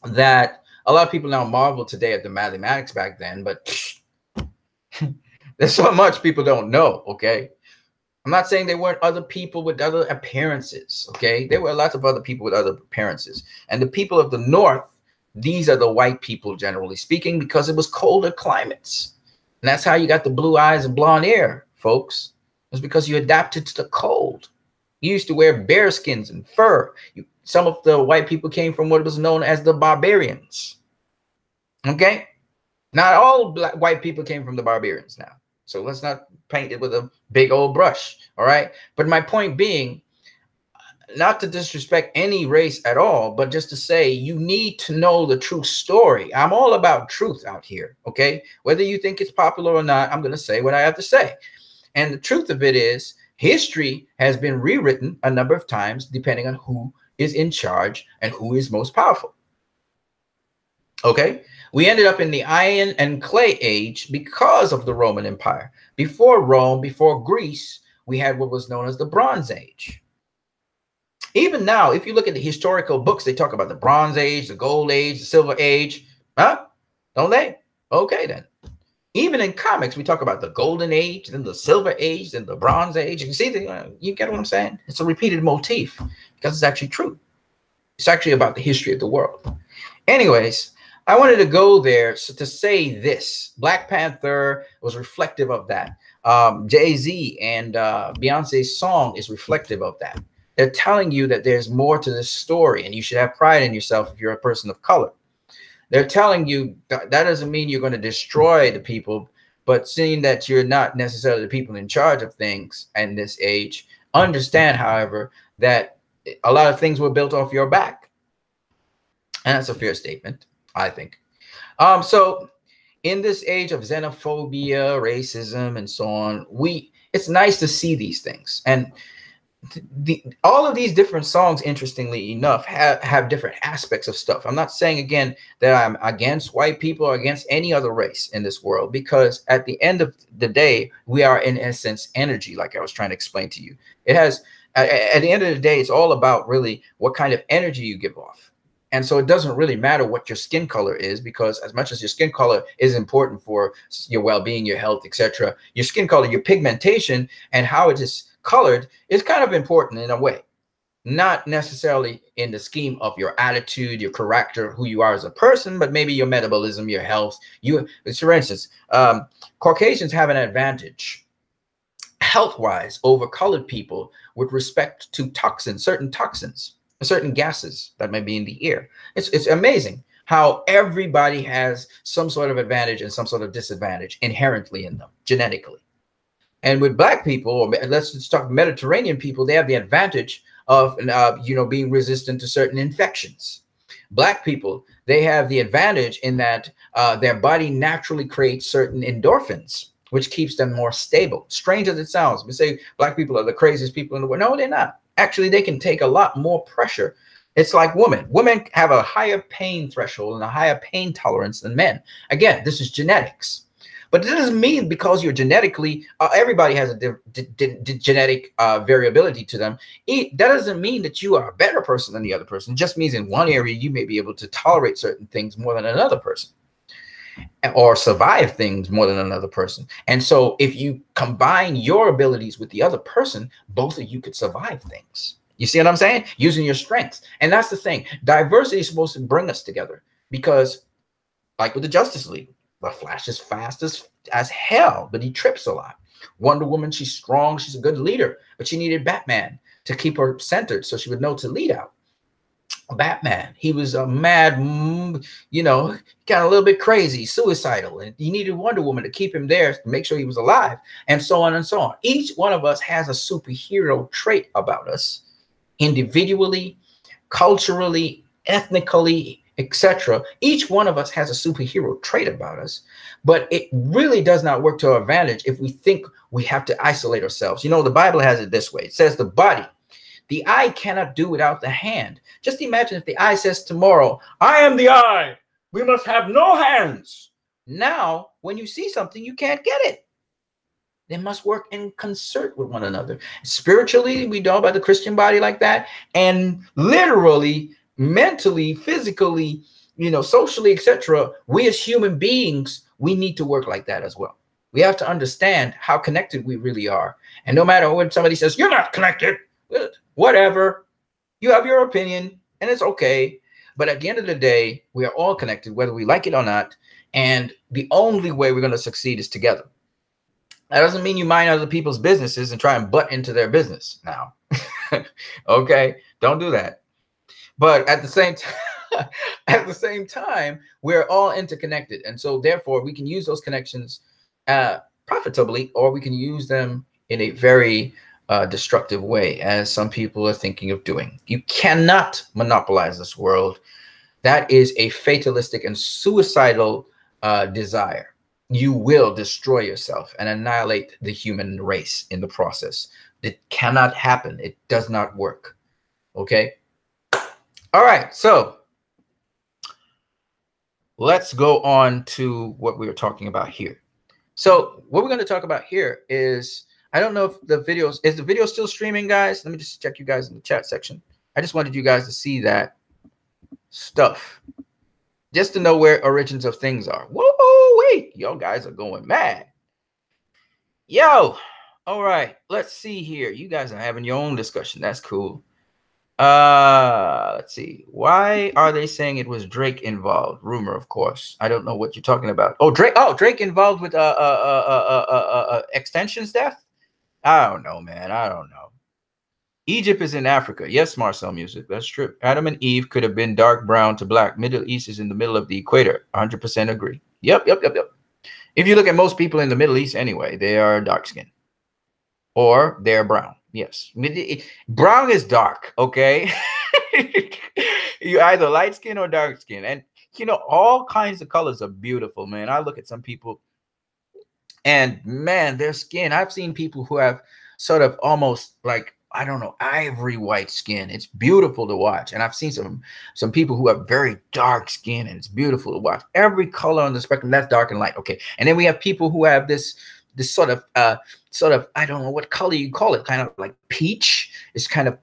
that a lot of people now marvel today at the mathematics back then, but there's so much people don't know. Okay, I'm not saying there weren't other people with other appearances. Okay, there were lots of other people with other appearances, and the people of the North, these are the white people, generally speaking, because it was colder climates. And that's how you got the blue eyes and blonde hair, folks. It's because you adapted to the cold. You used to wear bear skins and fur. Some of the white people came from what was known as the barbarians. Okay? Not all white people came from the barbarians now. So let's not paint it with a big old brush. All right? But my point being, not to disrespect any race at all, but just to say you need to know the true story. I'm all about truth out here, okay? Whether you think it's popular or not, I'm going to say what I have to say. And the truth of it is, history has been rewritten a number of times depending on who is in charge and who is most powerful. Okay? We ended up in the Iron and Clay Age because of the Roman Empire. Before Rome, before Greece, we had what was known as the Bronze Age. Even now, if you look at the historical books, they talk about the Bronze Age, the Gold Age, the Silver Age. Huh? Don't they? Okay, then. Even in comics, we talk about the Golden Age, then the Silver Age, then the Bronze Age. You see, you get what I'm saying? It's a repeated motif because it's actually true. It's actually about the history of the world. Anyways, I wanted to go there to say this. Black Panther was reflective of that. Jay-Z and Beyonce's song is reflective of that. They're telling you that there's more to this story and you should have pride in yourself if you're a person of color. They're telling you that doesn't mean you're going to destroy the people, but seeing that you're not necessarily the people in charge of things in this age, understand, however, that a lot of things were built off your back. And that's a fair statement, I think. So in this age of xenophobia, racism, and so on, it's nice to see these things. And all of these different songs, interestingly enough, have different aspects of stuff. I'm not saying, again, that I'm against white people or against any other race in this world, because at the end of the day, we are, in essence, energy, like I was trying to explain to you. It has, at the end of the day, it's all about really what kind of energy you give off. And so it doesn't really matter what your skin color is, because as much as your skin color is important for your well-being, your health, etc., your skin color, your pigmentation, and how it is colored is kind of important in a way, not necessarily in the scheme of your attitude, your character, who you are as a person, but maybe your metabolism, your health. For instance, Caucasians have an advantage health-wise over colored people with respect to toxins, certain gases that may be in the air. It's amazing how everybody has some sort of advantage and some sort of disadvantage inherently in them genetically. And with black people, or let's just talk Mediterranean people, they have the advantage of being resistant to certain infections. Black people, they have the advantage in that their body naturally creates certain endorphins, which keeps them more stable. Strange as it sounds, we say black people are the craziest people in the world. No, they're not. Actually, they can take a lot more pressure. It's like women. Women have a higher pain threshold and a higher pain tolerance than men. Again, this is genetics. But it doesn't mean because you're genetically, everybody has a genetic variability to them. That doesn't mean that you are a better person than the other person. It just means in one area, you may be able to tolerate certain things more than another person, or survive things more than another person. And so if you combine your abilities with the other person, both of you could survive things. You see what I'm saying? Using your strengths. And that's the thing. Diversity is supposed to bring us together, because like with the Justice League, the Flash is fast as hell, but he trips a lot. Wonder Woman, she's strong, she's a good leader, but she needed Batman to keep her centered so she would know to lead out. Batman, he was a mad, got a little bit crazy, suicidal, and you needed Wonder Woman to keep him there to make sure he was alive, and so on and so on. Each one of us has a superhero trait about us, individually, culturally, ethnically, etc. Each one of us has a superhero trait about us, but it really does not work to our advantage if we think we have to isolate ourselves. The Bible has it this way. It says the eye cannot do without the hand. Just imagine if the eye says tomorrow, I am the eye, we must have no hands. Now, when you see something, you can't get it. They must work in concert with one another. Spiritually, we know about the Christian body like that, and literally, mentally, physically, socially, etc. We as human beings, we need to work like that as well. We have to understand how connected we really are. And no matter when somebody says, you're not connected, whatever, you have your opinion and it's okay. But at the end of the day, we are all connected, whether we like it or not. And the only way we're going to succeed is together. That doesn't mean you mind other people's businesses and try and butt into their business now. Okay, don't do that. But at the same time, we're all interconnected. And so therefore we can use those connections profitably, or we can use them in a very destructive way, as some people are thinking of doing. You cannot monopolize this world. That is a fatalistic and suicidal desire. You will destroy yourself and annihilate the human race in the process. It cannot happen. It does not work. Okay? All right, so let's go on to what we were talking about here. So what we're going to talk about here is, I don't know if is the video still streaming, guys? Let me just check you guys in the chat section. I just wanted you guys to see that stuff, just to know where origins of things are. Whoa, wait, y'all guys are going mad. Yo, all right, let's see here. You guys are having your own discussion. That's cool. Let's see. Why are they saying it was Drake involved? Rumor, of course. I don't know what you're talking about. Oh, Drake. Oh, Drake involved with Extension's death? I don't know, man. I don't know. Egypt is in Africa. Yes, Marcel Music. That's true. Adam and Eve could have been dark brown to black. Middle East is in the middle of the equator. 100% agree. Yep. If you look at most people in the Middle East anyway, they are dark skinned or they're brown. Yes. Brown is dark. Okay. You either light skin or dark skin. And, all kinds of colors are beautiful, man. I look at some people and, man, their skin. I've seen people who have sort of almost like, I don't know, ivory white skin. It's beautiful to watch. And I've seen some people who have very dark skin, and it's beautiful to watch. Every color on the spectrum, that's dark and light. Okay. And then we have people who have this sort of I don't know what color you call it, kind of like peach. It's kind of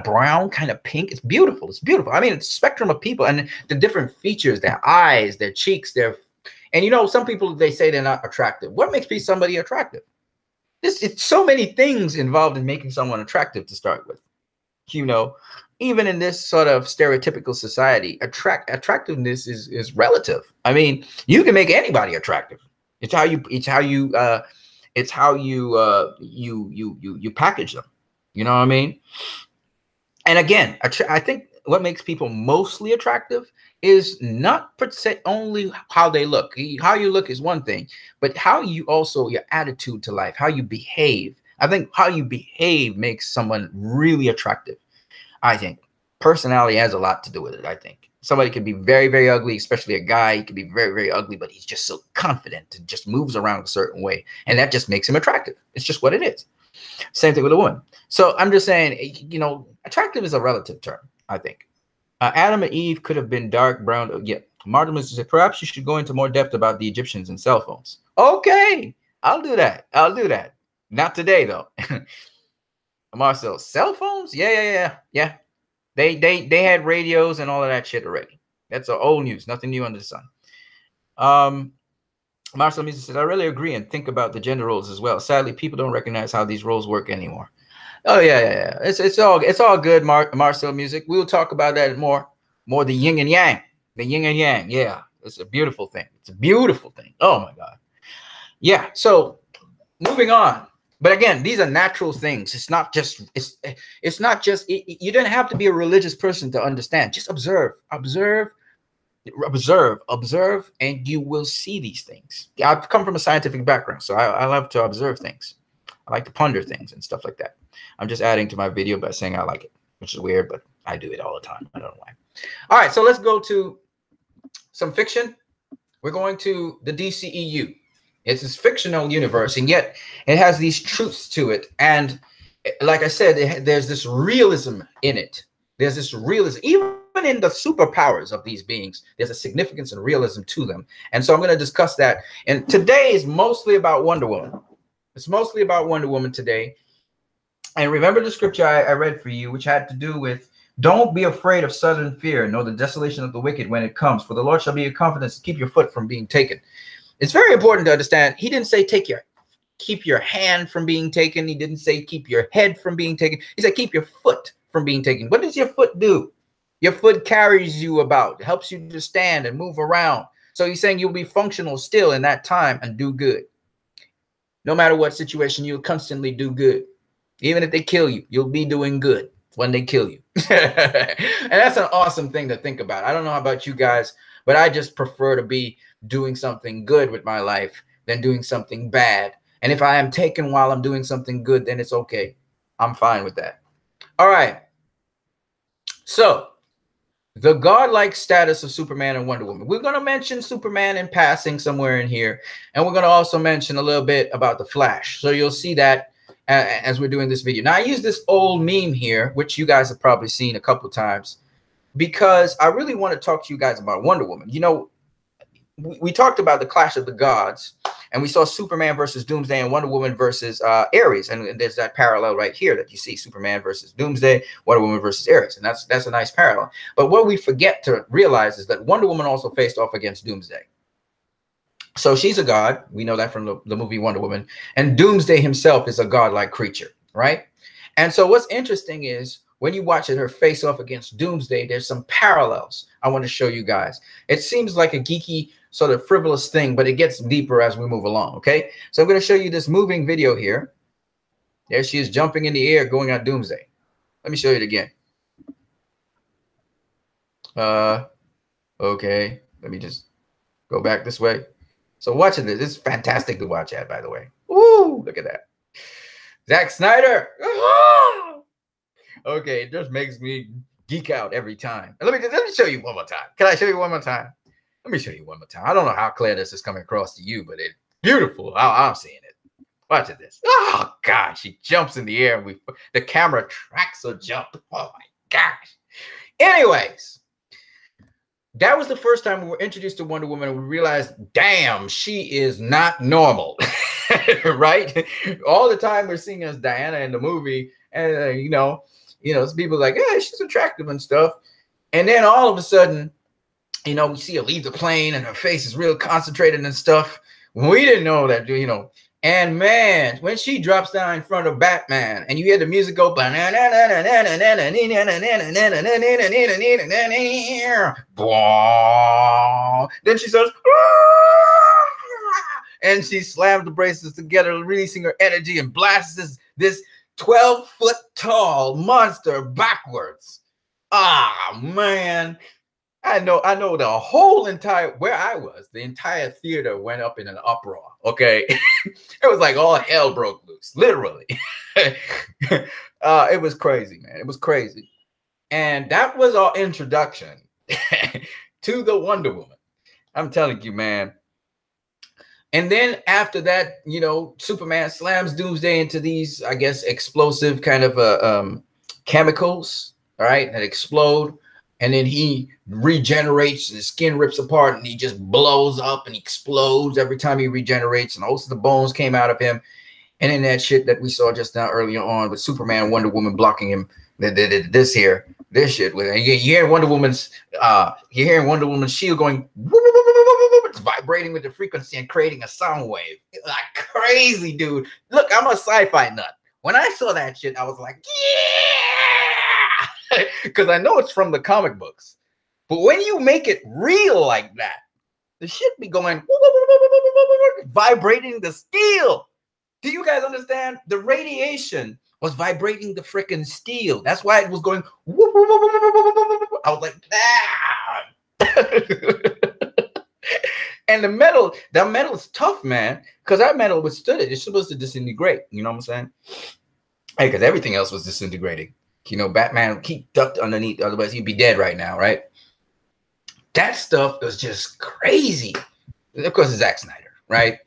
brown, kind of pink. It's beautiful. It's beautiful. I mean, it's a spectrum of people and the different features, their eyes, their cheeks, and some people, they say they're not attractive. What makes somebody attractive? It's so many things involved in making someone attractive to start with. Even in this sort of stereotypical society, attractiveness is relative. I mean, you can make anybody attractive. It's how you It's how you you package them. You know what I mean? And again, I think what makes people mostly attractive is not per se only how they look. How you look is one thing, but how you also, your attitude to life, how you behave. I think how you behave makes someone really attractive. I think personality has a lot to do with it. I think somebody could be very, very ugly, especially a guy. He could be very, very ugly, but he's just so confident and just moves around a certain way. And that just makes him attractive. It's just what it is. Same thing with a woman. So I'm just saying, you know, attractive is a relative term, I think. Adam and Eve could have been dark brown. Yeah. Martin was said, perhaps you should go into more depth about the Egyptians and cell phones. Okay, I'll do that. I'll do that. Not today, though. Marcel, cell phones? Yeah. They had radios and all of that shit already. That's old news. Nothing new under the sun. Marcel Music says, I really agree and think about the gender roles as well. Sadly, people don't recognize how these roles work anymore. Oh yeah. It's all good, Marcel Music. We'll talk about that more the yin and yang. The yin and yang. Yeah, it's a beautiful thing. It's a beautiful thing. Oh my God. Yeah. So moving on. But again, these are natural things. It's not just you don't have to be a religious person to understand. Just observe, and you will see these things. I've come from a scientific background, so I love to observe things. I like to ponder things and stuff like that. I'm just adding to my video by saying I like it, which is weird, but I do it all the time. I don't know why. All right, so let's go to some fiction. We're going to the DCEU. It's this fictional universe, and yet it has these truths to it. And like I said, there's this realism in it. There's this realism. Even in the superpowers of these beings, there's a significance and realism to them. And so I'm going to discuss that. And today is mostly about Wonder Woman. It's mostly about Wonder Woman today. And remember the scripture I read for you, which had to do with, don't be afraid of sudden fear, nor the desolation of the wicked when it comes. For the Lord shall be your confidence to keep your foot from being taken. It's very important to understand. He didn't say keep your hand from being taken. He didn't say keep your head from being taken. He said keep your foot from being taken. What does your foot do? Your foot carries you about, helps you to stand and move around. So he's saying you'll be functional still in that time and do good. No matter what situation, you'll constantly do good. Even if they kill you, you'll be doing good when they kill you. And that's an awesome thing to think about. I don't know about you guys, but I just prefer to be doing something good with my life than doing something bad. And if I am taken while I'm doing something good, then it's okay. I'm fine with that. All right. So the godlike status of Superman and Wonder Woman. We're going to mention Superman in passing somewhere in here. And we're going to also mention a little bit about the Flash. So you'll see that as we're doing this video. Now, I use this old meme here, which you guys have probably seen a couple of times, because I really want to talk to you guys about Wonder Woman. You know, we talked about the clash of the gods, and we saw Superman versus Doomsday and Wonder Woman versus Ares. And there's that parallel right here that you see, Superman versus Doomsday, Wonder Woman versus Ares. And that's a nice parallel. But what we forget to realize is that Wonder Woman also faced off against Doomsday. So she's a god. We know that from the movie Wonder Woman. And Doomsday himself is a godlike creature, right? And so what's interesting is when you watch her face off against Doomsday, there's some parallels I want to show you guys. It seems like a geeky, sort of frivolous thing, but it gets deeper as we move along, okay? So I'm going to show you this moving video here. There she is jumping in the air going at Doomsday. Let me show you it again. Okay, let me just go back this way. So watching this is fantastic to watch at, by the way. Ooh, look at that. Zack Snyder. Okay, it just makes me geek out every time. And let me show you one more time. Can I show you one more time? Let me show you one more time. I don't know how clear this is coming across to you, but it's beautiful. I'm seeing it. Watch this. Oh, God, she jumps in the air. And the camera tracks her jump. Oh, my gosh. Anyways, that was the first time we were introduced to Wonder Woman, and we realized, damn, she is not normal, right? All the time we're seeing as Diana in the movie, and you know, people like, yeah, she's attractive and stuff, and then all of a sudden, you know, we see her leave the plane, and her face is real concentrated and stuff. We didn't know that, you know. And man, when she drops down in front of Batman and you hear the music go, then she says, and she slams the bracelets together, releasing her energy and blasts this 12-foot tall monster backwards. Ah, man. I know the whole entire, where I was, the entire theater went up in an uproar. Okay. It was like all hell broke loose, literally. It was crazy, man. It was crazy. And that was our introduction to the Wonder Woman. I'm telling you, man. And then after that, you know, Superman slams Doomsday into these, I guess, explosive kind of chemicals, all right, that explode. And then he regenerates, his skin rips apart, and he just blows up and he explodes every time he regenerates. And most of the bones came out of him. And then that shit that we saw just now earlier on with Superman, Wonder Woman blocking him, this shit with, you hear Wonder Woman's, you're hearing Wonder Woman's shield going, it's vibrating with the frequency and creating a sound wave. It's like crazy, dude. Look, I'm a sci-fi nut. When I saw that shit, I was like, yeah, because I know it's from the comic books. But when you make it real like that, the shit be going, vibrating the steel. Do you guys understand? The radiation was vibrating the freaking steel. That's why it was going. I was like, and that metal is tough, man, because that metal withstood it. It's supposed to disintegrate. You know what I'm saying? Hey, because everything else was disintegrating. You know, Batman, he ducked underneath, otherwise he'd be dead right now, right? That stuff was just crazy. Of course, it's Zack Snyder, right?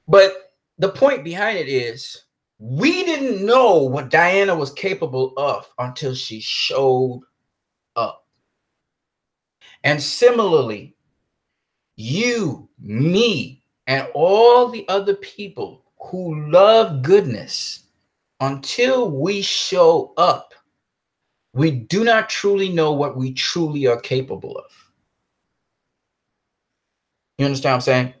But the point behind it is, we didn't know what Diana was capable of until she showed up. And similarly, you, me, and all the other people who love goodness, until we show up, we do not truly know what we truly are capable of. You understand what I'm saying?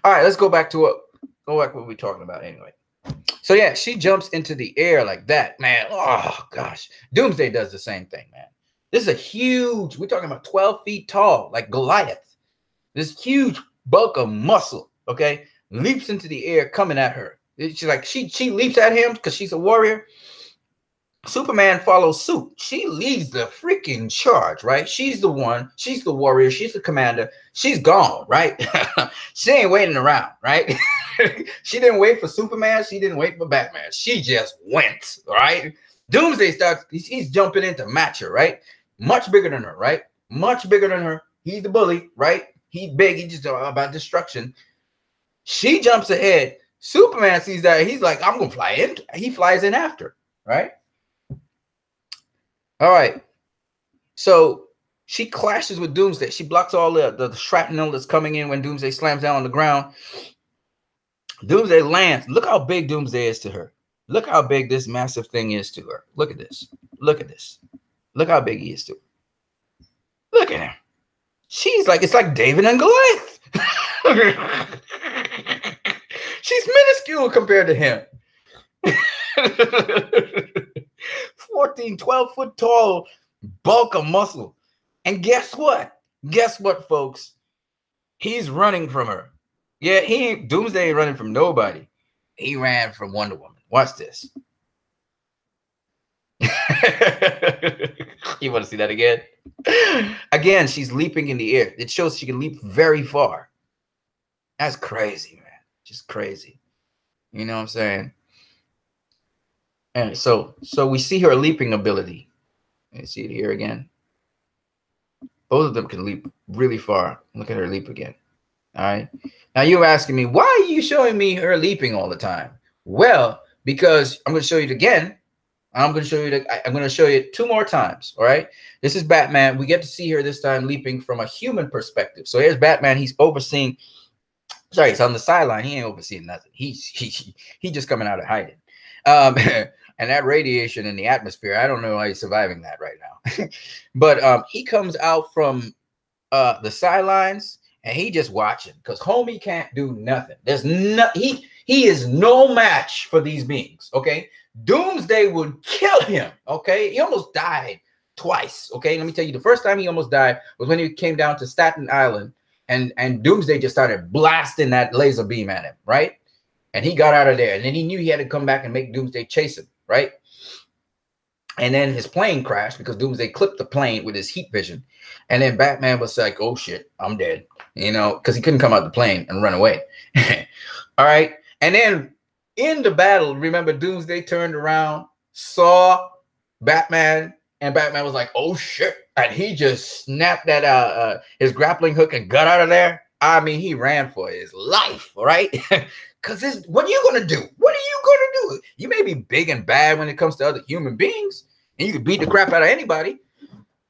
All right, let's go back to what we're talking about anyway. So yeah, she jumps into the air like that, man. Oh gosh, Doomsday does the same thing, man. This is a huge, we're talking about 12 feet tall, like Goliath. This huge bulk of muscle, okay, leaps into the air coming at her. She's like, she leaps at him because she's a warrior. Superman follows suit. She leads the freaking charge, right? She's the one. She's the warrior. She's the commander. She's gone, right? She ain't waiting around, right? She didn't wait for Superman. She didn't wait for Batman. She just went, right? Doomsday starts. He's jumping in to match her, right? Much bigger than her, right? Much bigger than her. He's the bully, right? He's big. He's just about destruction. She jumps ahead. Superman sees that. He's like, I'm going to fly in. He flies in after, right? All right. So she clashes with Doomsday. She blocks all the shrapnel that's coming in when Doomsday slams down on the ground. Doomsday lands. Look how big Doomsday is to her. Look how big this massive thing is to her. Look at this. Look at this. Look how big he is to her. Look at him. She's like, it's like David and Goliath. She's minuscule compared to him. 14, 12-foot tall bulk of muscle. And guess what? Guess what, folks? He's running from her. Yeah, Doomsday ain't running from nobody. He ran from Wonder Woman. Watch this. You want to see that again? Again, she's leaping in the air. It shows she can leap very far. That's crazy, man. Just crazy. You know what I'm saying? And so we see her leaping ability. You see it here again. Both of them can leap really far. Look at her leap again. All right. Now you're asking me, why are you showing me her leaping all the time? Well, because I'm going to show you it again. I'm going to show you 2 more times. All right. This is Batman. We get to see her this time leaping from a human perspective. So here's Batman. He's overseeing. Sorry, he's on the sideline. He ain't overseeing nothing. He's just coming out of hiding. And that radiation in the atmosphere, I don't know how he's surviving that right now. But he comes out from the sidelines and he just watching because homie can't do nothing. There's no he is no match for these beings. Okay, Doomsday would kill him. Okay, he almost died twice. Okay, let me tell you, the first time he almost died was when he came down to Staten Island and Doomsday just started blasting that laser beam at him, right? And he got out of there, and then he knew he had to come back and make Doomsday chase him, right? And then his plane crashed because Doomsday clipped the plane with his heat vision. And then Batman was like, oh shit, I'm dead, you know, because he couldn't come out the plane and run away. All right. And then in the battle, remember, Doomsday turned around, saw Batman, and Batman was like, oh shit. And he just snapped that his grappling hook and got out of there. I mean, he ran for his life, right? Because what are you going to do? What are you going to do? You may be big and bad when it comes to other human beings, and you can beat the crap out of anybody.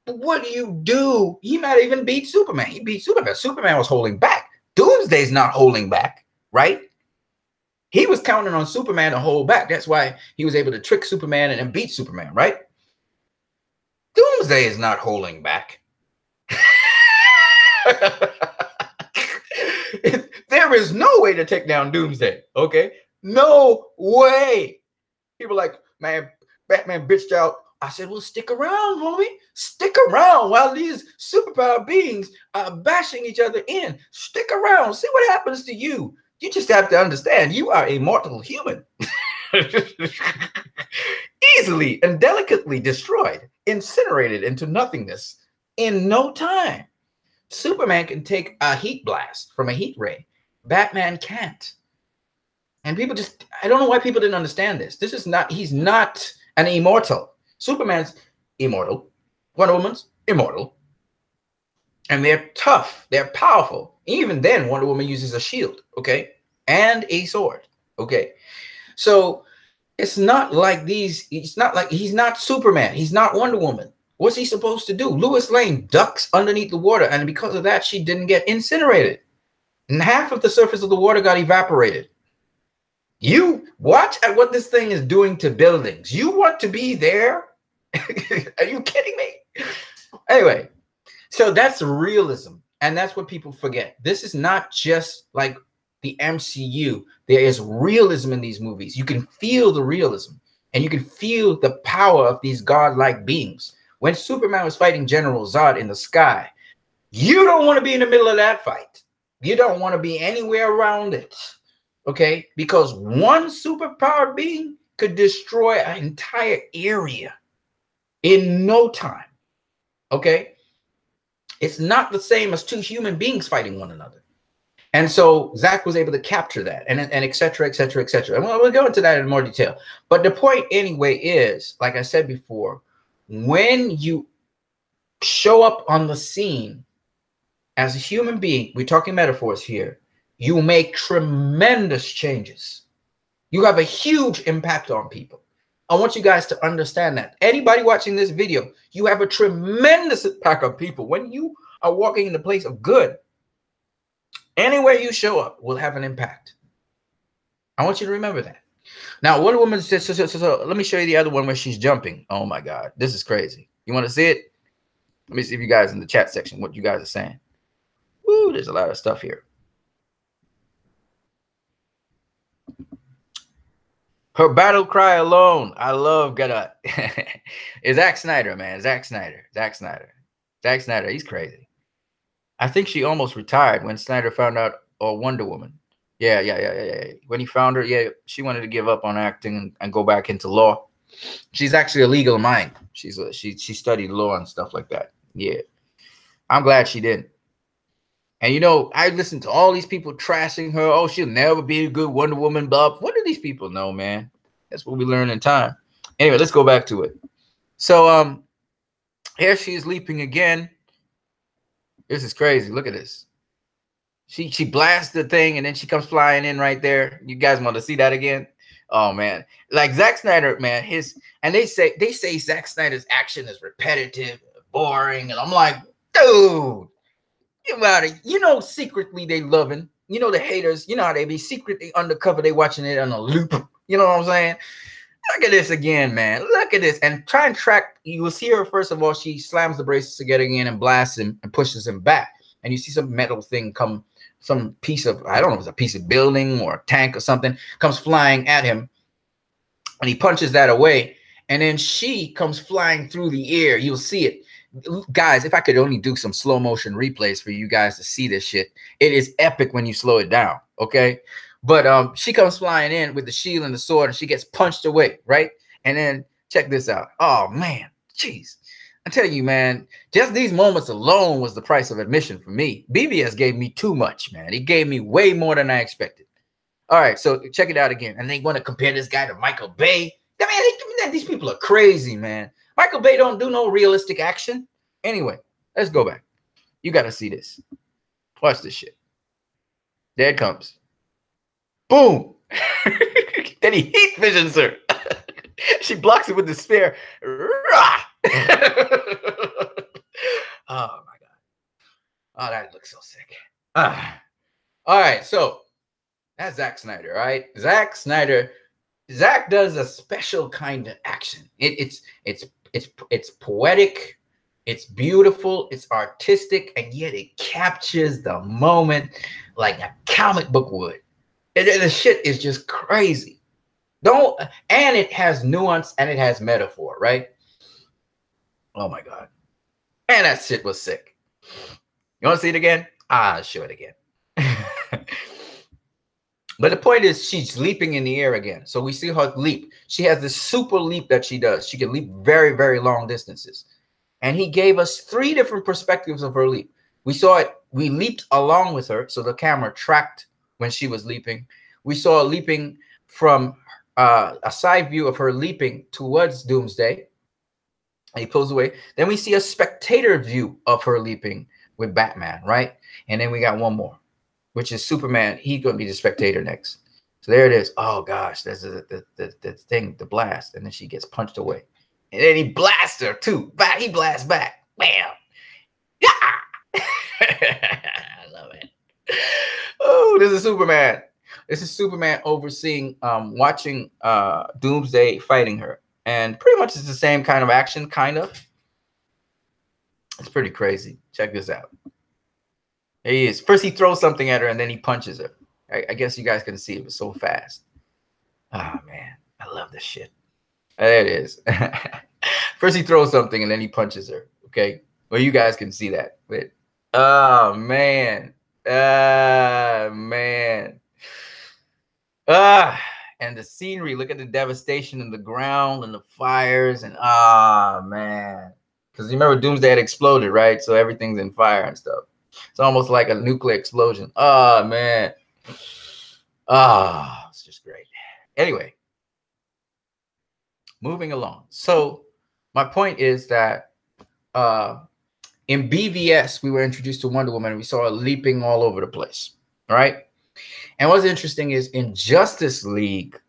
But what do you do? He might even beat Superman. He beat Superman. Superman was holding back. Doomsday's not holding back, right? He was counting on Superman to hold back. That's why he was able to trick Superman and then beat Superman, right? Doomsday is not holding back. There is no way to take down Doomsday, okay? No way. People like, man, Batman bitched out. I said, well, stick around, homie. Stick around while these superpower beings are bashing each other in. Stick around. See what happens to you. You just have to understand you are a mortal human. Easily and delicately destroyed, incinerated into nothingness in no time. Superman can take a heat blast from a heat ray. Batman can't. And people just, I don't know why people didn't understand this. This is not, he's not an immortal. Superman's immortal. Wonder Woman's immortal. And they're tough. They're powerful. Even then, Wonder Woman uses a shield, okay? And a sword, okay? So it's not like these, it's not like, he's not Superman. He's not Wonder Woman. What's he supposed to do? Lois Lane ducks underneath the water, and because of that, she didn't get incinerated. And half of the surface of the water got evaporated. You watch at what this thing is doing to buildings. You want to be there? Are you kidding me? Anyway, so that's realism, and that's what people forget. This is not just like the MCU. There is realism in these movies. You can feel the realism, and you can feel the power of these godlike beings. When Superman was fighting General Zod in the sky, you don't want to be in the middle of that fight. You don't want to be anywhere around it, okay? Because one superpowered being could destroy an entire area in no time, okay? It's not the same as two human beings fighting one another. And so Zach was able to capture that, and et cetera, et cetera, et cetera. And we'll go into that in more detail. But the point anyway is, like I said before, when you show up on the scene as a human being, we're talking metaphors here, you make tremendous changes. You have a huge impact on people. I want you guys to understand that. Anybody watching this video, you have a tremendous impact on people. When you are walking in the place of good, anywhere you show up will have an impact. I want you to remember that. Now, Wonder Woman says, so let me show you the other one where she's jumping. Oh my God, this is crazy. You want to see it? Let me see if you guys in the chat section, what you guys are saying. Woo, there's a lot of stuff here. Her battle cry alone. I love Gadot. It's Zack Snyder, man. Zack Snyder. He's crazy. I think she almost retired when Snyder found out Wonder Woman. Yeah. When he found her, yeah, she wanted to give up on acting and go back into law. She's actually a legal mind. She studied law and stuff like that. Yeah. I'm glad she didn't. And you know, I listened to all these people trashing her. Oh, she'll never be a good Wonder Woman, blah. What do these people know, man? That's what we learn in time. Anyway, let's go back to it. So here she's leaping again. This is crazy. Look at this. She blasts the thing and then she comes flying in right there. You guys want to see that again? Oh man, like Zack Snyder, man. They say Zack Snyder's action is repetitive, boring, and I'm like, dude, you know, secretly they loving. You know the haters. You know how they be secretly undercover. They watching it on a loop. You know what I'm saying? Look at this again, man. Look at this, and try and track. You will see her first of all. She slams the braces together again and blasts him and pushes him back. And you see some metal thing come. Some piece of, I don't know if it's a piece of building or a tank or something, comes flying at him. And he punches that away. And then she comes flying through the air. You'll see it. Guys, if I could only do some slow motion replays for you guys to see this shit, it is epic when you slow it down. Okay. But she comes flying in with the shield and the sword, and she gets punched away, right? And then check this out. Oh man, jeez. I tell you, man, just these moments alone was the price of admission for me. BVS gave me too much, man. He gave me way more than I expected. All right, so check it out again. And they want to compare this guy to Michael Bay. I mean, these people are crazy, man. Michael Bay don't do no realistic action. Anyway, let's go back. You got to see this. Watch this shit. There it comes. Boom. Then he heat visions her. She blocks it with the spear. Oh, my God. Oh, that looks so sick. All right, so that's Zack Snyder, all right? Zack Snyder. Zack does a special kind of action. It's poetic, it's beautiful, it's artistic, and yet it captures the moment like a comic book would. The shit is just crazy. And it has nuance and it has metaphor, right? Oh my God. And that shit was sick. You want to see it again? I'll show it again. But the point is, she's leaping in the air again. So we see her leap. She has this super leap that she does. She can leap very, very long distances. And he gave us 3 different perspectives of her leap. We saw it. We leaped along with her. So the camera tracked when she was leaping. We saw her leaping from a side view of her leaping towards Doomsday. And he pulls away. Then we see a spectator view of her leaping with Batman, right? And then we got one more, which is Superman. He's going to be the spectator next. So there it is. Oh, gosh, there's the thing, the blast. And then she gets punched away. And then he blasts her, too. He blasts back. Bam. Yeah. I love it. Oh, this is Superman. This is Superman overseeing, watching Doomsday fighting her. And pretty much it's the same kind of action, kind of. It's pretty crazy. Check this out. There he is. First, he throws something at her, and then he punches her. I guess you guys can see it was so fast. Oh, man. I love this shit. There it is. First, he throws something, and then he punches her. Okay? Well, you guys can see that. But, oh, man. Man. And the scenery. Look at the devastation in the ground and the fires. And, man. Because you remember Doomsday had exploded, right? So everything's in fire and stuff. It's almost like a nuclear explosion. Oh, man. Oh, it's just great. Anyway, moving along. So my point is that in BVS, we were introduced to Wonder Woman, and we saw her leaping all over the place, right? And what's interesting is in Justice League,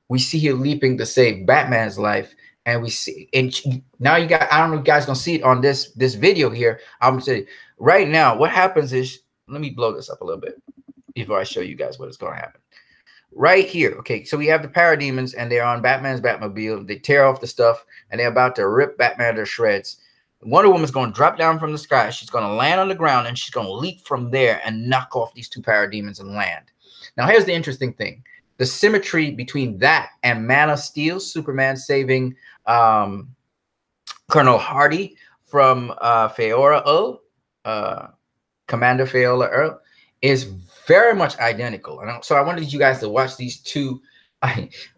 we see her leaping to save Batman's life. And we see, and now you got, I don't know if you guys gonna see it on this video here. I'm gonna say right now, what happens is, let me blow this up a little bit before I show you guys what is gonna happen. Right here, okay, so we have the parademons, and they're on Batman's Batmobile. They tear off the stuff, and they're about to rip Batman to shreds. Wonder Woman's gonna drop down from the sky. She's gonna land on the ground, and she's gonna leap from there and knock off these 2 parademons and land. Now, here's the interesting thing. The symmetry between that and Man of Steel, Superman saving Colonel Hardy from Faora Earl, Commander Faora Earl, is very much identical. And so I wanted you guys to watch these 2.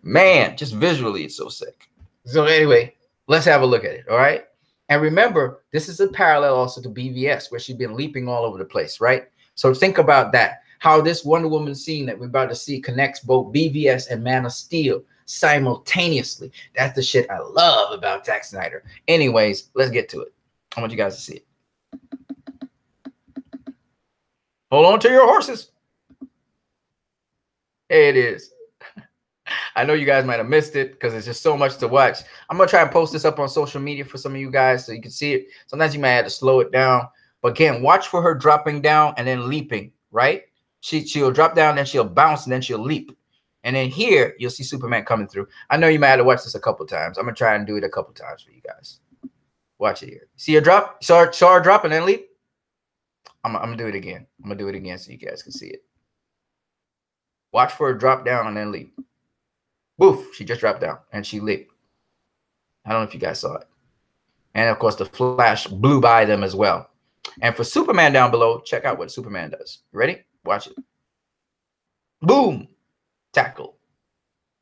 Man, just visually, it's so sick. So anyway, let's have a look at it, all right? And remember, this is a parallel also to BVS, where she's been leaping all over the place, right? So think about that. How this Wonder Woman scene that we're about to see connects both BVS and Man of Steel simultaneously. That's the shit I love about Zack Snyder. Anyways, let's get to it. I want you guys to see it. Hold on to your horses. There it is. I know you guys might have missed it because it's just so much to watch. I'm going to try and post this up on social media for some of you guys so you can see it. Sometimes you might have to slow it down. But again, watch for her dropping down and then leaping, right? She'll drop down, then she'll bounce, and then she'll leap. And then here, you'll see Superman coming through. I know you might have to watch this a couple times. I'm going to try and do it a couple times for you guys. Watch it here. See her drop? Saw her drop and then leap? I'm going to do it again. I'm going to do it again so you guys can see it. Watch for her drop down and then leap. Boof. She just dropped down and she leaped. I don't know if you guys saw it. And of course, the Flash blew by them as well. And for Superman down below, check out what Superman does. You ready? Watch it. Boom. Tackle.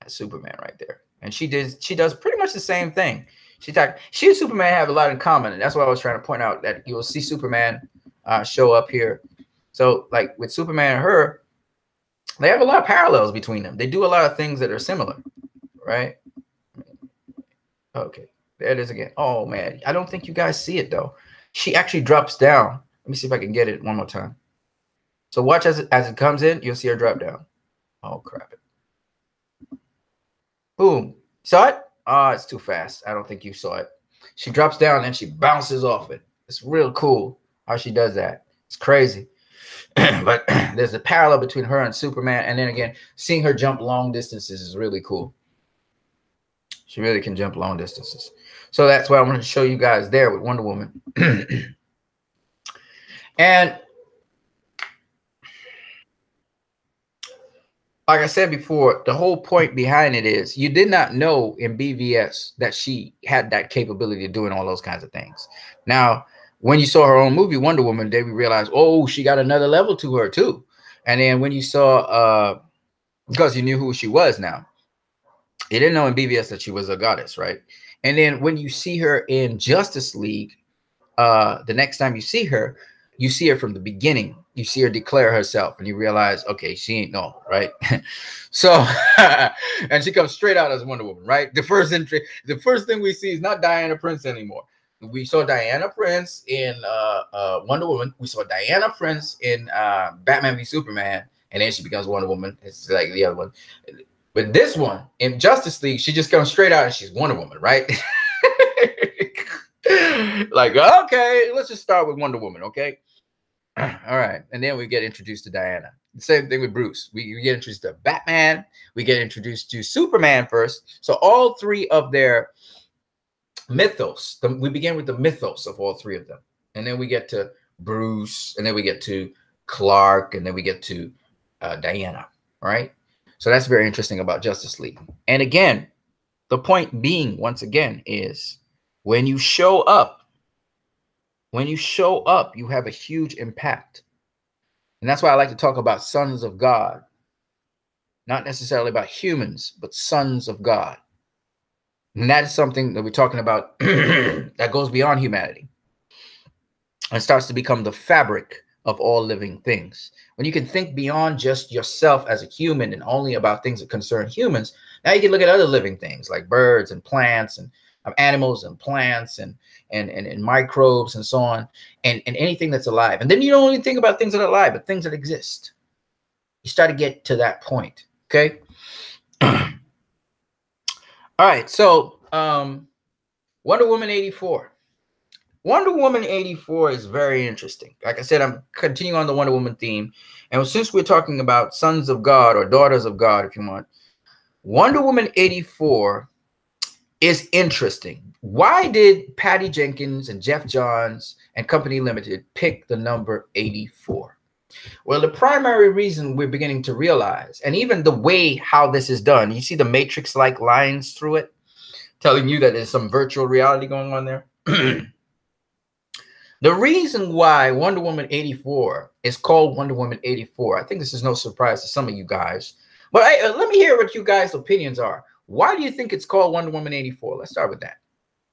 That's Superman right there. And she does pretty much the same thing. She and Superman have a lot in common. And that's why I was trying to point out that you'll see Superman show up here. So like with Superman and her, they have a lot of parallels between them. They do a lot of things that are similar, right? Okay, there it is again. Oh man, I don't think you guys see it though. She actually drops down. Let me see if I can get it one more time. So watch as it comes in, you'll see her drop down. Oh crap it. Boom. Saw it? Oh, it's too fast. I don't think you saw it. She drops down and she bounces off it. It's real cool how she does that. It's crazy. But there's a parallel between her and Superman. And then again, seeing her jump long distances is really cool. She really can jump long distances. So that's what I wanted to show you guys there with Wonder Woman. And like I said before, the whole point behind it is you did not know in BVS that she had that capability of doing all those kinds of things. Now, when you saw her own movie, Wonder Woman, then we realized, oh, she got another level to her too. And then when you saw, because you knew who she was now, you didn't know in BVS that she was a goddess, right? And then when you see her in Justice League, the next time you see her from the beginning. You see her declare herself and you realize, okay, she ain't no, right? So, and she comes straight out as Wonder Woman, right? The first thing we see is not Diana Prince anymore. We saw Diana Prince in Wonder Woman. We saw Diana Prince in Batman v Superman. And then she becomes Wonder Woman. It's like the other one. But this one, in Justice League, she just comes straight out and she's Wonder Woman, right? Like, okay, let's just start with Wonder Woman, okay? All right. And then we get introduced to Diana. The same thing with Bruce. We get introduced to Batman. We get introduced to Superman first. So all three of their mythos, we begin with the mythos of all three of them. And then we get to Bruce, and then we get to Clark, and then we get to Diana, right? So that's very interesting about Justice League. And again, the point being, once again, is when you show up, you have a huge impact. And that's why I like to talk about sons of God. Not necessarily about humans, but sons of God. And that is something that we're talking about that goes beyond humanity and starts to become the fabric of all living things. When you can think beyond just yourself as a human and only about things that concern humans, now you can look at other living things like birds and plants and animals and plants and microbes and so on, and anything that's alive. And then you don't only think about things that are alive, but things that exist. You start to get to that point, okay? All right, so Wonder Woman 84. Wonder Woman 84 is very interesting. Like I said, I'm continuing on the Wonder Woman theme. And since we're talking about sons of God or daughters of God, if you want, Wonder Woman 84 is interesting. Why did Patty Jenkins and Jeff Johns and Company Limited pick the number 84? Well, the primary reason we're beginning to realize, and even the way how this is done, you see the matrix-like lines through it, telling you that there's some virtual reality going on there. The reason why Wonder Woman 84 is called Wonder Woman 84, I think this is no surprise to some of you guys, but let me hear what you guys' opinions are. Why do you think it's called Wonder Woman 84? Let's start with that.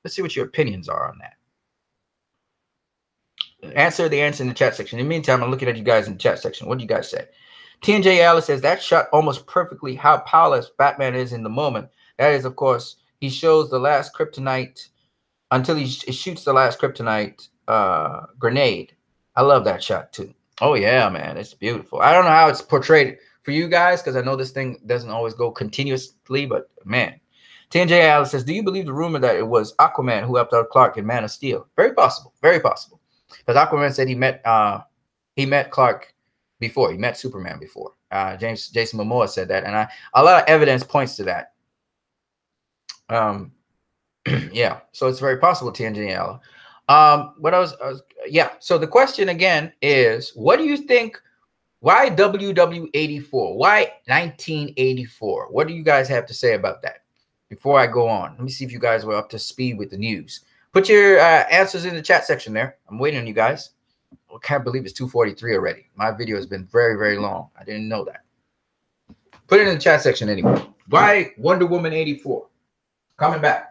Let's see what your opinions are on that. Answer in the chat section. In the meantime, I'm looking at you guys in the chat section. What do you guys say? TNJ Alice says that shot almost perfectly how powerless Batman is in the moment. That is, of course, he shows the last kryptonite until he shoots the last kryptonite grenade. I love that shot too. Oh yeah, man, it's beautiful. I don't know how it's portrayed for you guys, because I know this thing doesn't always go continuously, but man. TNJ Alice says, do you believe the rumor that it was Aquaman who helped out Clark in Man of Steel? Very possible. Very possible. Because Aquaman said he met Clark before. He met Superman before. Jason Momoa said that. And a lot of evidence points to that. Yeah. So it's very possible, TNJ Alice. What else? Yeah. So the question again is, what do you think? Why WW84? Why 1984? What do you guys have to say about that? Before I go on, let me see if you guys were up to speed with the news. Put your answers in the chat section there. I'm waiting on you guys. I can't believe it's 2:43 already. My video has been very, very long. I didn't know that. Put it in the chat section anyway. Why Wonder Woman 84? Coming back.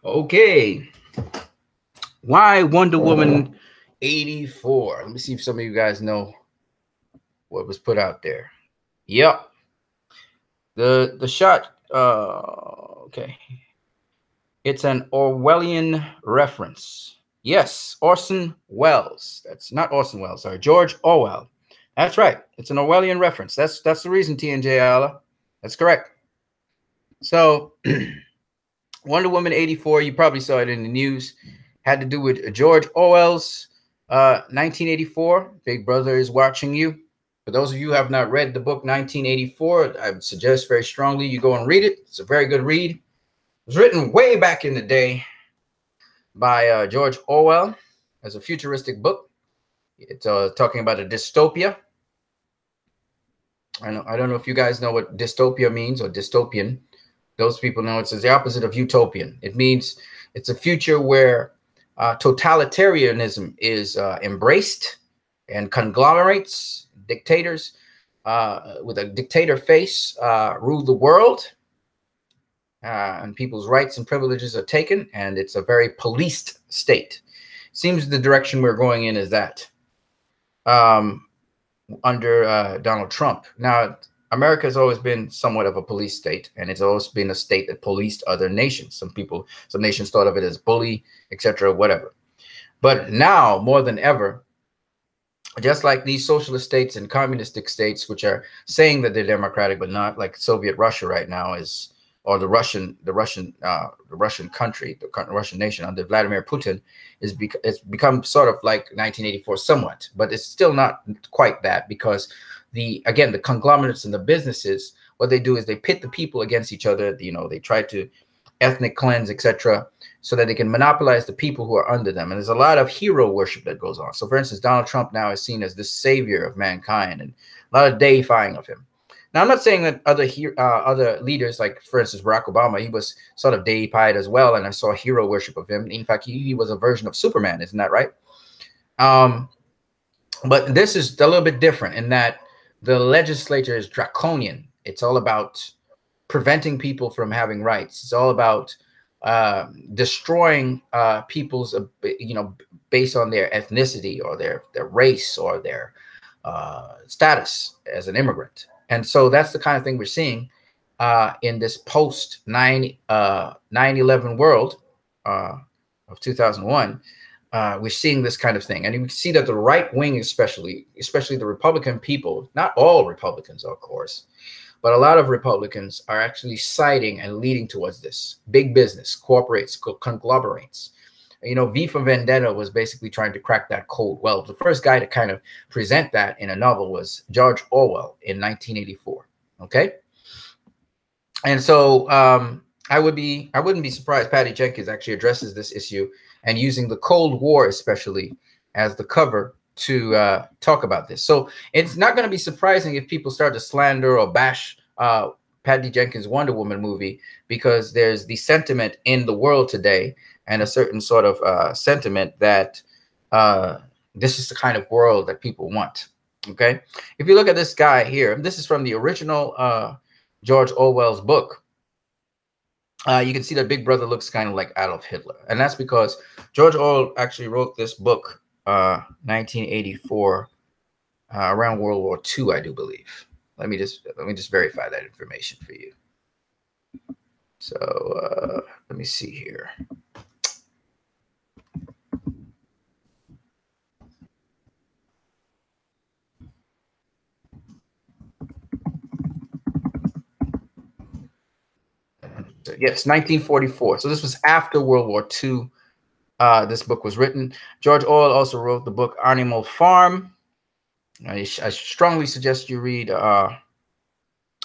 Okay. Why Wonder Woman 84? Let me see if some of you guys know what was put out there. Yep. The shot, okay. It's an Orwellian reference. Yes, Orson Welles. That's not Orson Welles, sorry, George Orwell. That's right. It's an Orwellian reference. That's the reason, TNJ Ayala. That's correct. So Wonder Woman 84, you probably saw it in the news, had to do with George Orwell's 1984. Big Brother is watching you. For those of you who have not read the book 1984, I would suggest very strongly you go and read it. It's a very good read. It was written way back in the day by George Orwell as a futuristic book. It's talking about a dystopia. I don't know if you guys know what dystopia means or dystopian. Those people know it's the opposite of utopian. It means it's a future where totalitarianism is embraced and conglomerates, dictators with a dictator face rule the world, and people's rights and privileges are taken, and it's a very policed state. Seems the direction we're going in is that under Donald Trump. Now, America has always been somewhat of a police state, and it's always been a state that policed other nations. Some nations thought of it as bully, etc., whatever. But now, more than ever, just like these socialist states and communistic states, which are saying that they're democratic but not, like Soviet Russia right now is, or the Russian country, the Russian nation under Vladimir Putin, it's become sort of like 1984 somewhat, but it's still not quite that, because the conglomerates and the businesses, what they do is they pit the people against each other. You know, they try to ethnic cleanse, etc., so that they can monopolize the people who are under them. And there's a lot of hero worship that goes on. So, for instance, Donald Trump now is seen as the savior of mankind, and a lot of deifying of him. Now, I'm not saying that other leaders, like, for instance, Barack Obama, he was sort of deified as well, and I saw hero worship of him. In fact, he was a version of Superman, isn't that right? But this is a little bit different in that the legislature is draconian. It's all about preventing people from having rights. It's all about destroying people's, based on their ethnicity or their race or their status as an immigrant. And so that's the kind of thing we're seeing in this post 9/11 world of 2001. We're seeing this kind of thing. And you can see that the right wing, especially the Republican people, not all Republicans, of course, but a lot of Republicans are actually siding and leading towards this. Big business, corporates, conglomerates. You know, V for Vendetta was basically trying to crack that code. Well, the first guy to kind of present that in a novel was George Orwell in 1984. Okay. And so I wouldn't be surprised Patty Jenkins actually addresses this issue, and using the Cold War especially as the cover to talk about this. So it's not going to be surprising if people start to slander or bash Patty Jenkins' Wonder Woman movie, because there's the sentiment in the world today, and a certain sort of sentiment that this is the kind of world that people want. Okay, if you look at this guy here, this is from the original George Orwell's book. You can see that Big Brother looks kind of like Adolf Hitler, and that's because George Orwell actually wrote this book 1984 around World War II, I do believe. Let me just verify that information for you. So let me see here. Yes, 1944. So this was after World War II. This book was written. George Orwell also wrote the book Animal Farm. I strongly suggest you read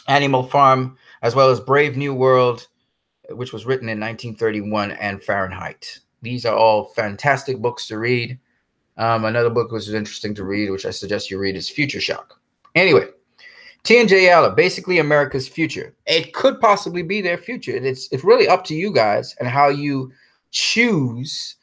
Animal Farm, as well as Brave New World, which was written in 1931, and Fahrenheit. These are all fantastic books to read. Another book which is interesting to read, which I suggest you read, is Future Shock. Anyway, T&J Ayala, basically America's future. It could possibly be their future. It's really up to you guys and how you choose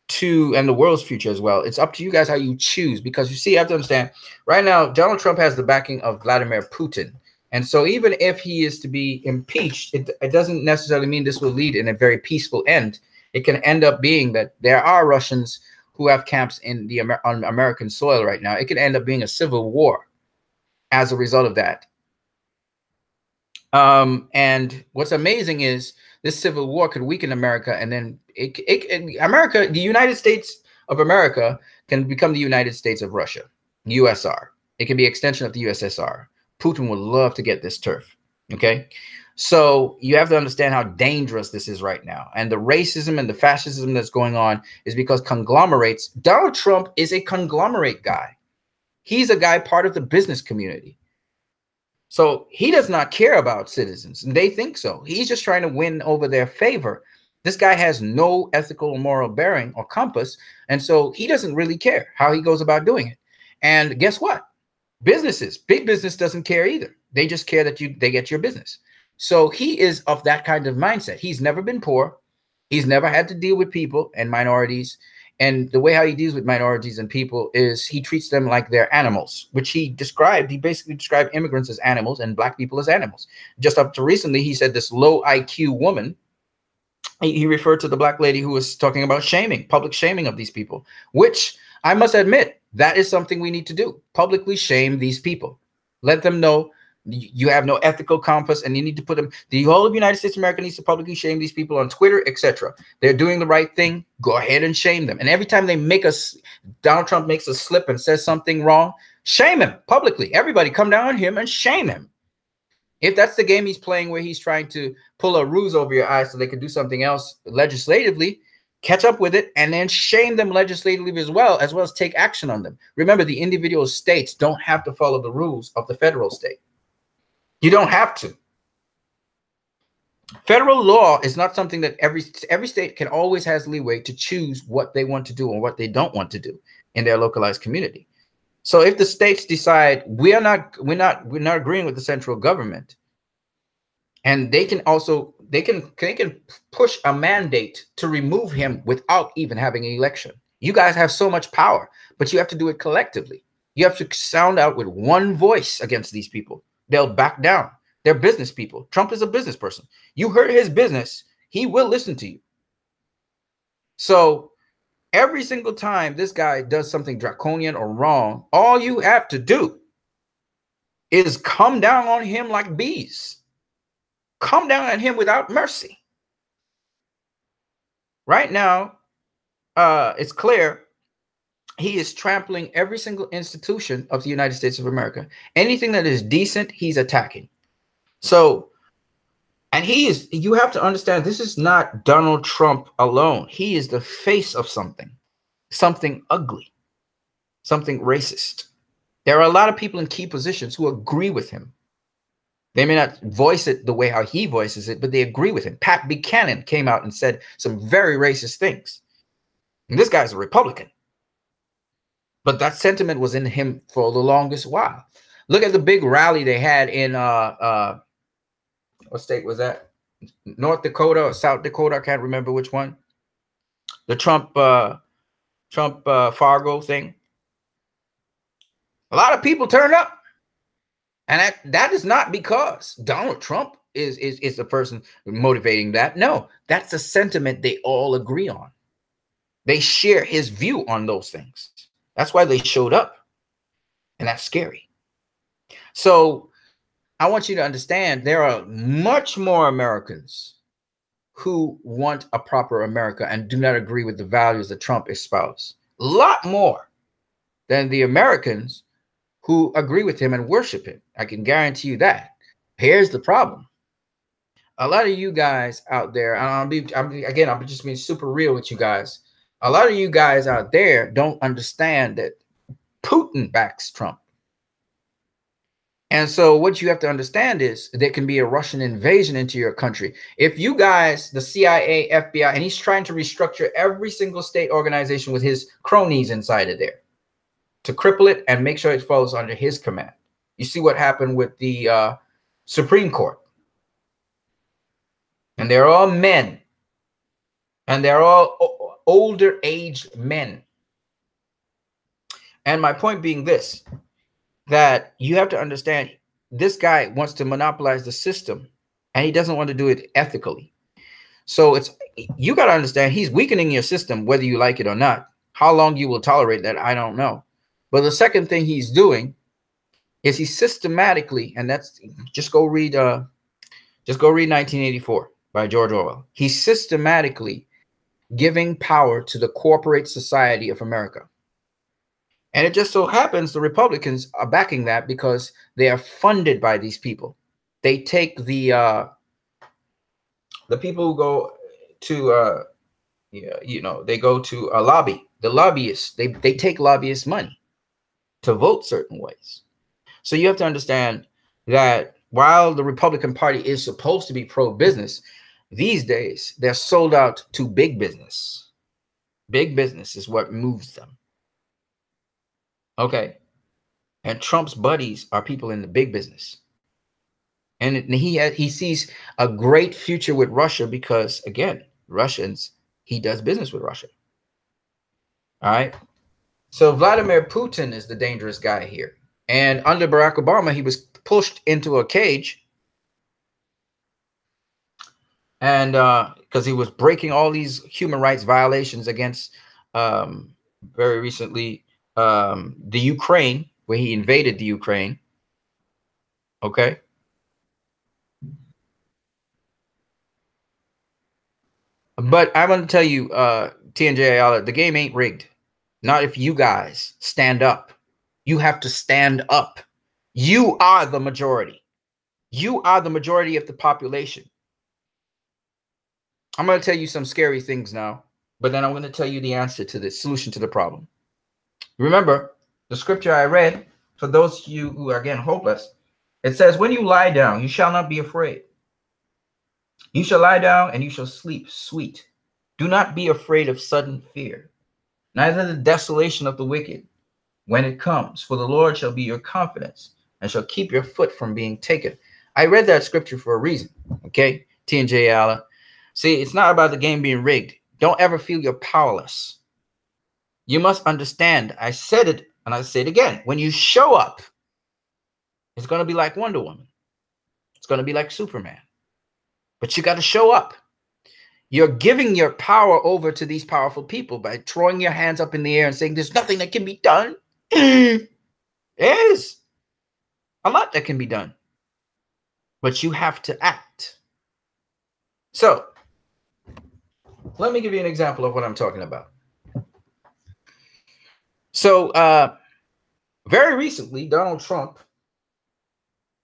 to, and the world's future as well. It's up to you guys how you choose, because you see, you have to understand, right now, Donald Trump has the backing of Vladimir Putin. And so even if he is to be impeached, it doesn't necessarily mean this will lead in a very peaceful end. It can end up being that there are Russians who have camps in on American soil right now. It could end up being a civil war as a result of that. And what's amazing is this civil war could weaken America, and then the United States of America can become the United States of Russia, USR. It can be an extension of the USSR. Putin would love to get this turf. Okay. So you have to understand how dangerous this is right now. And the racism and the fascism that's going on is because conglomerates. Donald Trump is a conglomerate guy. He's a guy part of the business community. So he does not care about citizens, and they think so. He's just trying to win over their favor. This guy has no ethical or moral bearing or compass, and so he doesn't really care how he goes about doing it. And guess what? Businesses, big business doesn't care either. They just care that they get your business. So he is of that kind of mindset. He's never been poor. He's never had to deal with people and minorities. And the way how he deals with minorities and people is he treats them like they're animals, which he described. He basically described immigrants as animals and black people as animals. Just up to recently, he said this low IQ woman, he referred to the black lady who was talking about shaming, public shaming of these people, which I must admit, that is something we need to do. Publicly shame these people. Let them know You have no ethical compass, and you need to put them. The whole of the United States of America needs to publicly shame these people on Twitter, etc. They're doing the right thing. Go ahead and shame them. And every time they make us, Donald Trump makes a slip and says something wrong, shame him publicly. Everybody come down on him and shame him. If that's the game he's playing, where he's trying to pull a ruse over your eyes so they can do something else legislatively, catch up with it and then shame them legislatively as well as take action on them. Remember, the individual states don't have to follow the rules of the federal state. You don't have to. Federal law is not something that every state can always has leeway to choose what they want to do and what they don't want to do in their localized community. So if the states decide we're not agreeing with the central government, and they can push a mandate to remove him without even having an election. You guys have so much power, but you have to do it collectively. You have to sound out with one voice against these people. They'll back down. They're business people. Trump is a business person. You hurt his business, he will listen to you. So every single time this guy does something draconian or wrong, all you have to do is come down on him like bees. Come down on him without mercy. Right now, it's clear he is trampling every single institution of the United States of America. Anything that is decent, he's attacking. So, and you have to understand, this is not Donald Trump alone. He is the face of something ugly, something racist. There are a lot of people in key positions who agree with him. They may not voice it the way how he voices it, but they agree with him. Pat Buchanan came out and said some very racist things. And this guy's a Republican. But that sentiment was in him for the longest while. Look at the big rally they had in what state was that? North Dakota or South Dakota? I can't remember which one. The Trump Fargo thing. A lot of people turned up. And that is not because Donald Trump is the person motivating that. No, that's a sentiment they all agree on. They share his view on those things. That's why they showed up. And that's scary. So I want you to understand there are much more Americans who want a proper America and do not agree with the values that Trump espouses. A lot more than the Americans who agree with him and worship him. I can guarantee you that. Here's the problem. A lot of you guys out there, I'm just being super real with you guys. A lot of you guys out there don't understand that Putin backs Trump. And so what you have to understand is there can be a Russian invasion into your country. If you guys, the CIA, FBI, and he's trying to restructure every single state organization with his cronies inside of there to cripple it and make sure it falls under his command. You see what happened with the Supreme Court. And they're all men. And they're all older aged men. And my point being this, that you have to understand this guy wants to monopolize the system and he doesn't want to do it ethically. So you got to understand he's weakening your system, whether you like it or not. How long you will tolerate that, I don't know. But the second thing he's doing is he systematically, and that's just go read 1984 by George Orwell. He's systematically giving power to the corporate society of America. And it just so happens the Republicans are backing that because they are funded by these people. They take the people who go to they go to a lobby. The lobbyists, they take lobbyists' money to vote certain ways. So you have to understand that while the Republican Party is supposed to be pro-business, these days they're sold out to big business. Big business is what moves them. Okay. And Trump's buddies are people in the big business. And he sees a great future with Russia because, again, he does business with Russia. All right. So Vladimir Putin is the dangerous guy here. And under Barack Obama, he was pushed into a cage. And because he was breaking all these human rights violations against very recently the Ukraine, where he invaded the Ukraine. Okay. But I'm going to tell you, TNJ Ayala, the game ain't rigged. Not if you guys stand up. You have to stand up. You are the majority. You are the majority of the population. I'm going to tell you some scary things now, but then I'm going to tell you the answer to the solution to the problem. Remember, the scripture I read, for those of you who are again hopeless, it says, when you lie down, you shall not be afraid. You shall lie down and you shall sleep sweet. Do not be afraid of sudden fear, neither the desolation of the wicked when it comes, for the Lord shall be your confidence and shall keep your foot from being taken. I read that scripture for a reason. Okay, TNJ Allen. See, it's not about the game being rigged. Don't ever feel you're powerless. You must understand. I said it and I say it again. When you show up, it's going to be like Wonder Woman. It's going to be like Superman. But you got to show up. You're giving your power over to these powerful people by throwing your hands up in the air and saying there's nothing that can be done. There's a lot that can be done. But you have to act. So, let me give you an example of what I'm talking about. So, very recently, Donald Trump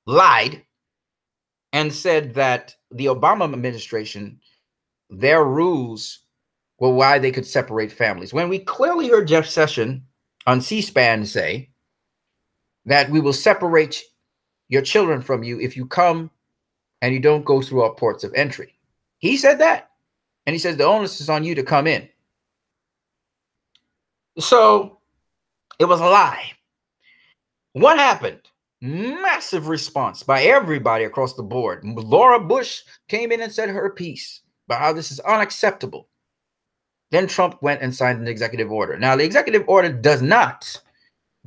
lied and said that the Obama administration, their rules were why they could separate families. When we clearly heard Jeff Sessions on C-SPAN say that we will separate your children from you if you come and you don't go through our ports of entry. He said that. And he says the onus is on you to come in. So it was a lie. What happened? Massive response by everybody across the board. Laura Bush came in and said her piece about how this is unacceptable. Then Trump went and signed an executive order. Now, the executive order does not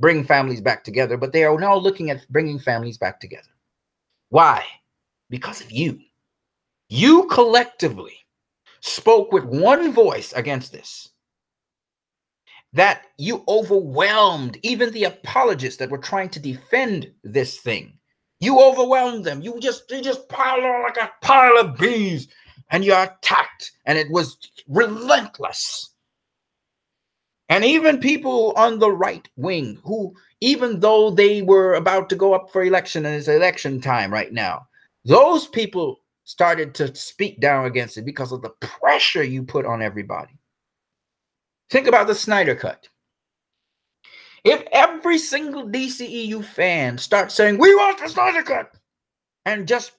bring families back together, but they are now looking at bringing families back together. Why? Because of you. You collectively spoke with one voice against this. That you overwhelmed even the apologists that were trying to defend this thing. You overwhelmed them. You just piled on like a pile of bees, and you attacked, and it was relentless. And even people on the right wing who, even though they were about to go up for election and it's election time right now, those people started to speak down against it because of the pressure you put on everybody. Think about the Snyder Cut. If every single DCEU fan starts saying, we want the Snyder Cut, and just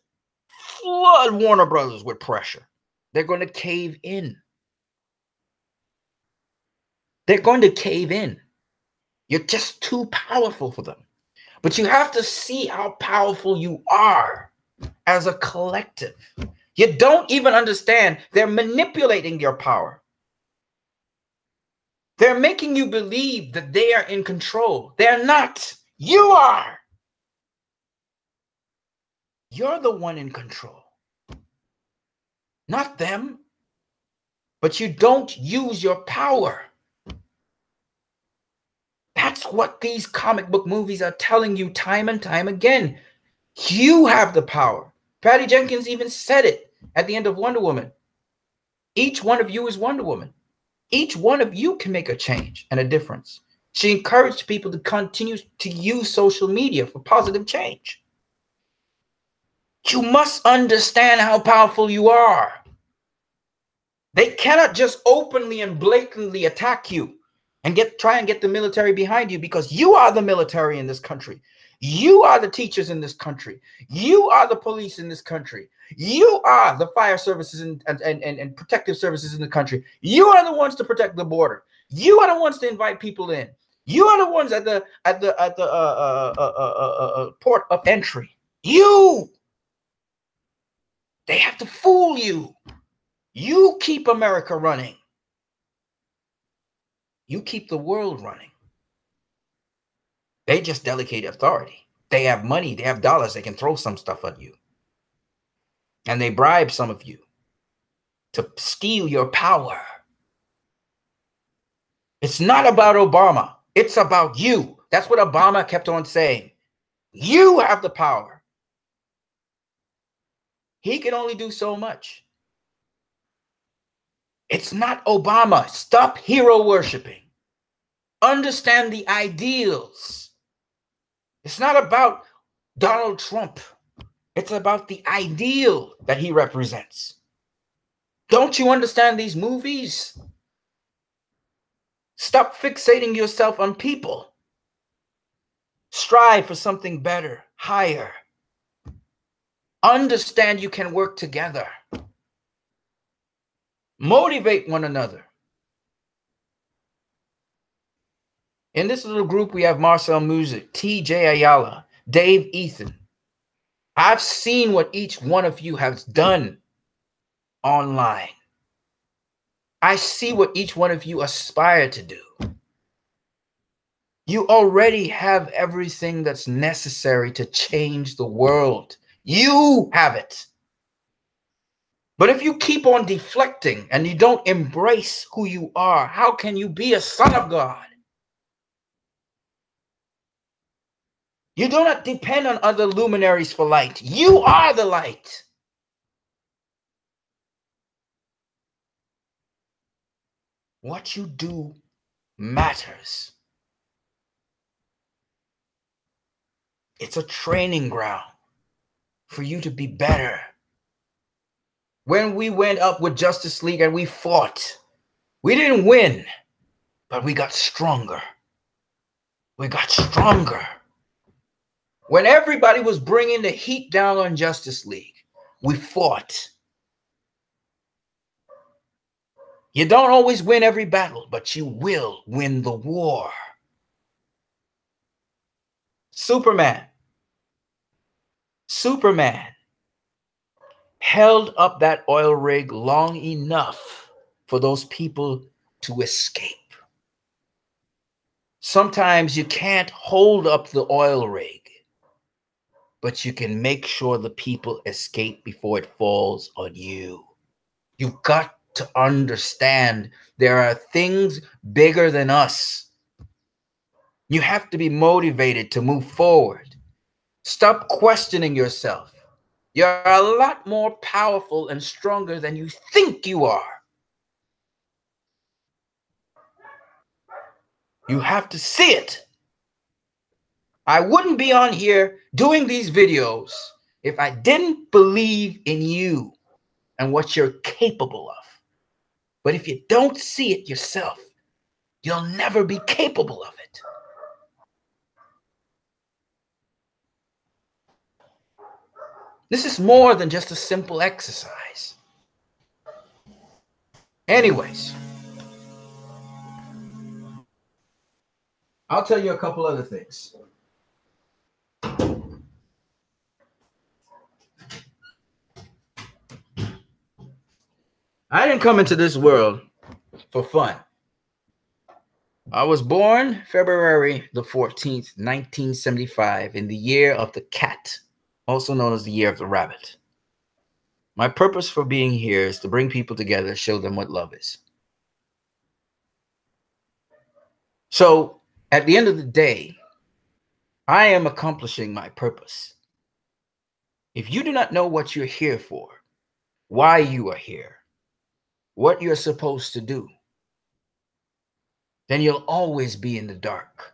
flood Warner Brothers with pressure, they're going to cave in. They're going to cave in. You're just too powerful for them. But you have to see how powerful you are as a collective. You don't even understand. They're manipulating your power. They're making you believe that they are in control. They're not. You are. You're the one in control. Not them. But you don't use your power. That's what these comic book movies are telling you time and time again. You have the power. Patty Jenkins even said it at the end of Wonder Woman. Each one of you is Wonder Woman. Each one of you can make a change and a difference. She encouraged people to continue to use social media for positive change. You must understand how powerful you are. They cannot just openly and blatantly attack you and try and get the military behind you, because you are the military in this country. You are the teachers in this country. You are the police in this country. You are the fire services and protective services in the country. You are the ones to protect the border. You are the ones to invite people in. You are the ones at the port of entry. You. They have to fool you. You keep America running. You keep the world running. They just delegate authority. They have money. They have dollars. They can throw some stuff at you. And they bribe some of you to steal your power. It's not about Obama. It's about you. That's what Obama kept on saying. You have the power. He can only do so much. It's not Obama. Stop hero worshiping. Understand the ideals. It's not about Donald Trump. It's about the ideal that he represents. Don't you understand these movies? Stop fixating yourself on people. Strive for something better, higher. Understand you can work together. Motivate one another. In this little group, we have Marcel Music, TJ Ayala, Dave Ethan. I've seen what each one of you has done online. I see what each one of you aspire to do. You already have everything that's necessary to change the world. You have it. But if you keep on deflecting and you don't embrace who you are, how can you be a son of God? You do not depend on other luminaries for light. You are the light. What you do matters. It's a training ground for you to be better. When we went up with Justice League and we fought, we didn't win, but we got stronger. We got stronger. When everybody was bringing the heat down on Justice League, we fought. You don't always win every battle, but you will win the war. Superman held up that oil rig long enough for those people to escape. Sometimes you can't hold up the oil rig, but you can make sure the people escape before it falls on you. You've got to understand there are things bigger than us. You have to be motivated to move forward. Stop questioning yourself. You're a lot more powerful and stronger than you think you are. You have to see it. I wouldn't be on here doing these videos if I didn't believe in you and what you're capable of. But if you don't see it yourself, you'll never be capable of it. This is more than just a simple exercise. Anyways, I'll tell you a couple other things. I didn't come into this world for fun. I was born February the 14th, 1975, in the year of the cat, also known as the year of the rabbit. My purpose for being here is to bring people together, show them what love is. So at the end of the day, I am accomplishing my purpose. If you do not know what you're here for, why you are here, what you're supposed to do, then you'll always be in the dark.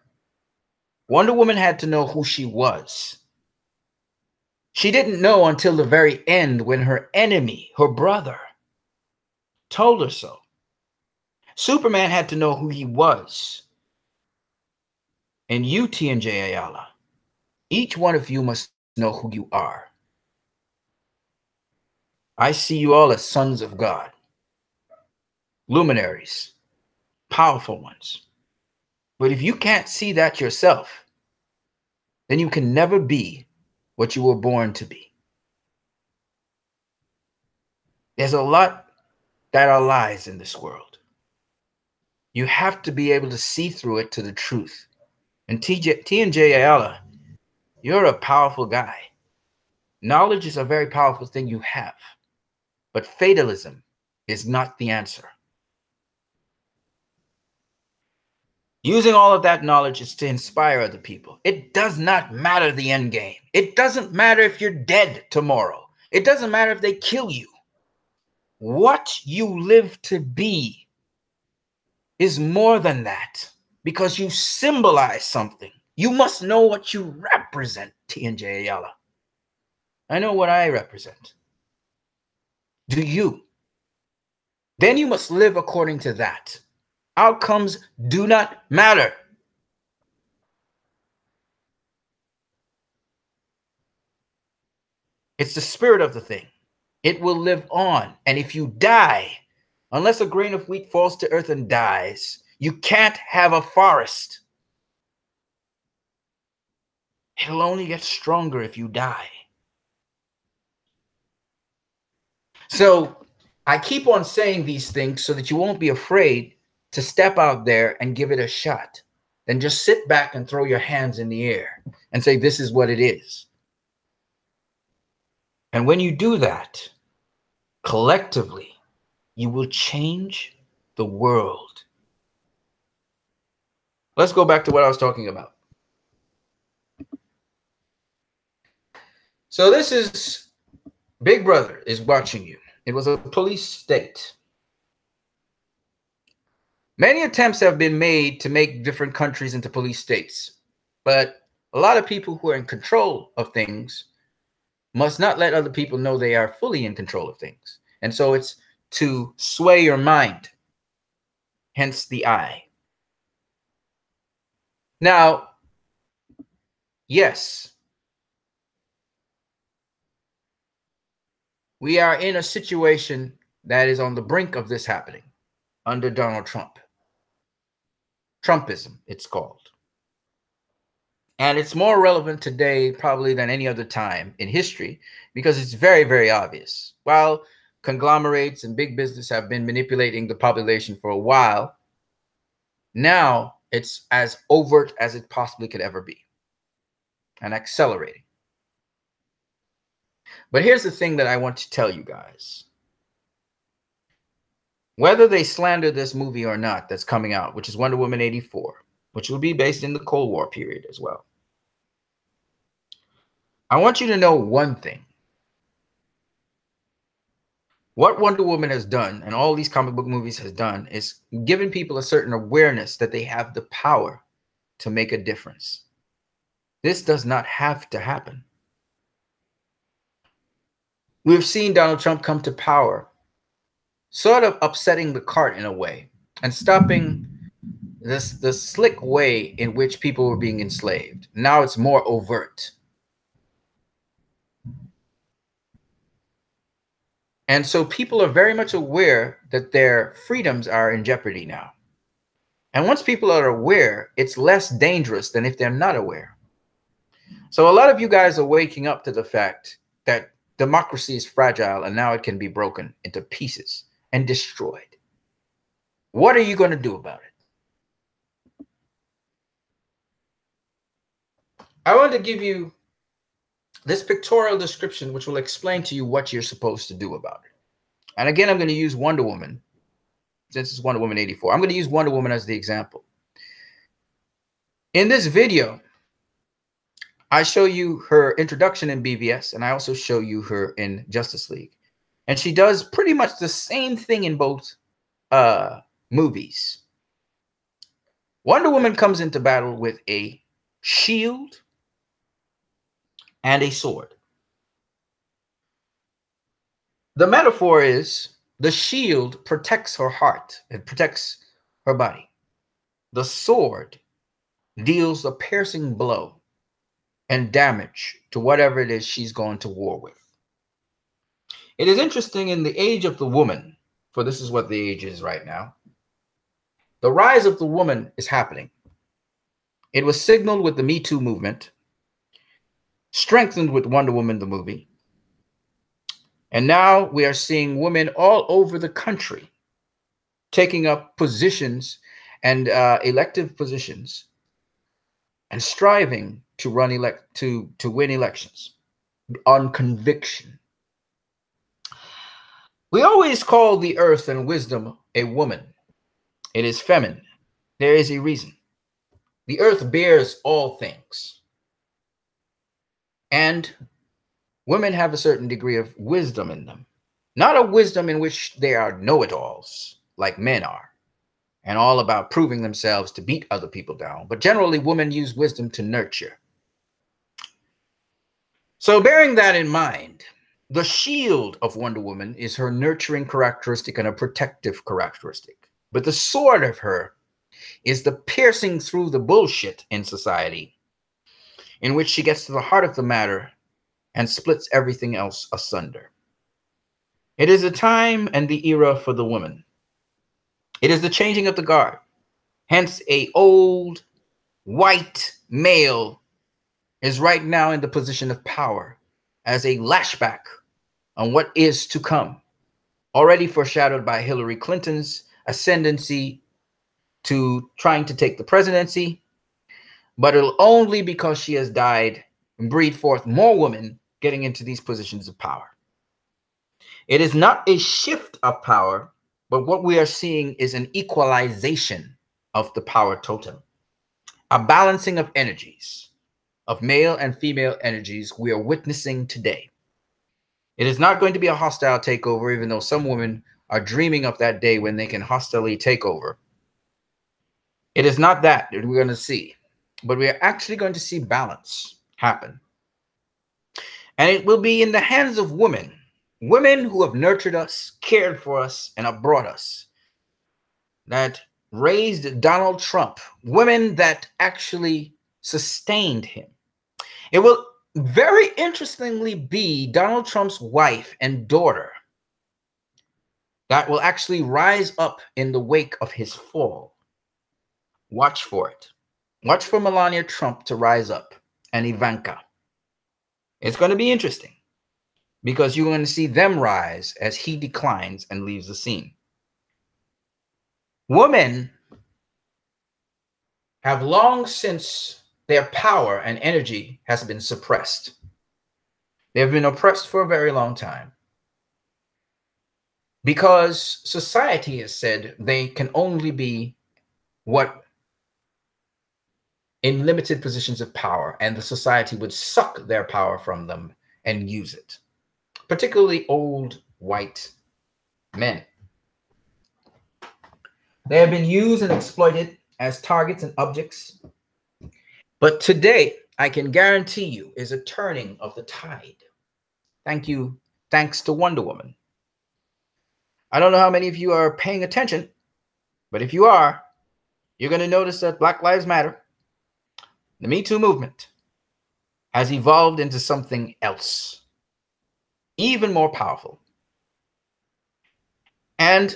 Wonder Woman had to know who she was. She didn't know until the very end when her enemy, her brother, told her so. Superman had to know who he was. And you, T&J Ayala, each one of you must know who you are. I see you all as sons of God, luminaries, powerful ones. But if you can't see that yourself, then you can never be what you were born to be. There's a lot that are lies in this world. You have to be able to see through it to the truth. And T&J Ayala, you're a powerful guy. Knowledge is a very powerful thing you have. But fatalism is not the answer. Using all of that knowledge is to inspire other people. It does not matter the end game. It doesn't matter if you're dead tomorrow. It doesn't matter if they kill you. What you live to be is more than that, because you symbolize something. You must know what you represent, TNJ Ayala. I know what I represent. Do you? Then you must live according to that. Outcomes do not matter. It's the spirit of the thing. It will live on. And if you die, unless a grain of wheat falls to earth and dies, you can't have a forest. It'll only get stronger if you die. So I keep on saying these things so that you won't be afraid to step out there and give it a shot. Then just sit back and throw your hands in the air and say, this is what it is. And when you do that, collectively, you will change the world. Let's go back to what I was talking about. So this is Big Brother is watching you. It was a police state. Many attempts have been made to make different countries into police states, but a lot of people who are in control of things must not let other people know they are fully in control of things. And so it's to sway your mind, hence the I. Now, yes, we are in a situation that is on the brink of this happening under Donald Trump. Trumpism, it's called. And it's more relevant today probably than any other time in history because it's very, very obvious. While conglomerates and big business have been manipulating the population for a while, now it's as overt as it possibly could ever be and accelerating. But here's the thing that I want to tell you guys. Whether they slander this movie or not that's coming out, which is Wonder Woman 84, which will be based in the Cold War period as well. I want you to know one thing. What Wonder Woman has done, and all these comic book movies has done, is given people a certain awareness that they have the power to make a difference. This does not have to happen. We've seen Donald Trump come to power, sort of upsetting the cart in a way and stopping the slick way in which people were being enslaved. Now it's more overt. And so people are very much aware that their freedoms are in jeopardy now. And once people are aware, it's less dangerous than if they're not aware. So a lot of you guys are waking up to the fact that democracy is fragile and now it can be broken into pieces and destroyed. What are you going to do about it? I want to give you this pictorial description, which will explain to you what you're supposed to do about it. And again, I'm going to use Wonder Woman, since it's Wonder Woman 84. I'm going to use Wonder Woman as the example. In this video, I show you her introduction in BVS, and I also show you her in Justice League. And she does pretty much the same thing in both movies. Wonder Woman comes into battle with a shield and a sword. The metaphor is the shield protects her heart. It protects her body. The sword deals a piercing blow and damage to whatever it is she's going to war with. It is interesting in the age of the woman, for this is what the age is right now. The rise of the woman is happening. It was signaled with the Me Too movement, strengthened with Wonder Woman the movie. And now we are seeing women all over the country taking up positions and elective positions and striving to win elections on conviction. We always call the earth and wisdom a woman. It is feminine. There is a reason. The earth bears all things. And women have a certain degree of wisdom in them. Not a wisdom in which they are know-it-alls like men are, and all about proving themselves to beat other people down. But generally, women use wisdom to nurture. So bearing that in mind, the shield of Wonder Woman is her nurturing characteristic and a protective characteristic. But the sword of her is the piercing through the bullshit in society, in which she gets to the heart of the matter and splits everything else asunder. It is a time and the era for the woman. It is the changing of the guard. Hence, a old white male is right now in the position of power as a lashback on what is to come, already foreshadowed by Hillary Clinton's ascendancy to trying to take the presidency, but it'll only because she has died and breed forth more women getting into these positions of power. It is not a shift of power, but what we are seeing is an equalization of the power totem, a balancing of energies, of male and female energies we are witnessing today. It is not going to be a hostile takeover, even though some women are dreaming of that day when they can hostilely take over. It is not that we're going to see, but we are actually going to see balance happen. And it will be in the hands of women, women who have nurtured us, cared for us, and have brought us, that raised Donald Trump, women that actually sustained him. It will very interestingly be Donald Trump's wife and daughter that will actually rise up in the wake of his fall. Watch for it. Watch for Melania Trump to rise up and Ivanka. It's going to be interesting because you're going to see them rise as he declines and leaves the scene. Women have long since their power and energy has been suppressed. They've been oppressed for a very long time because society has said they can only be what in limited positions of power, and the society would suck their power from them and use it, particularly old white men. They have been used and exploited as targets and objects. But today, I can guarantee you, is a turning of the tide. Thanks to Wonder Woman. I don't know how many of you are paying attention, but if you are, you're going to notice that Black Lives Matter, the Me Too movement, has evolved into something else, even more powerful. And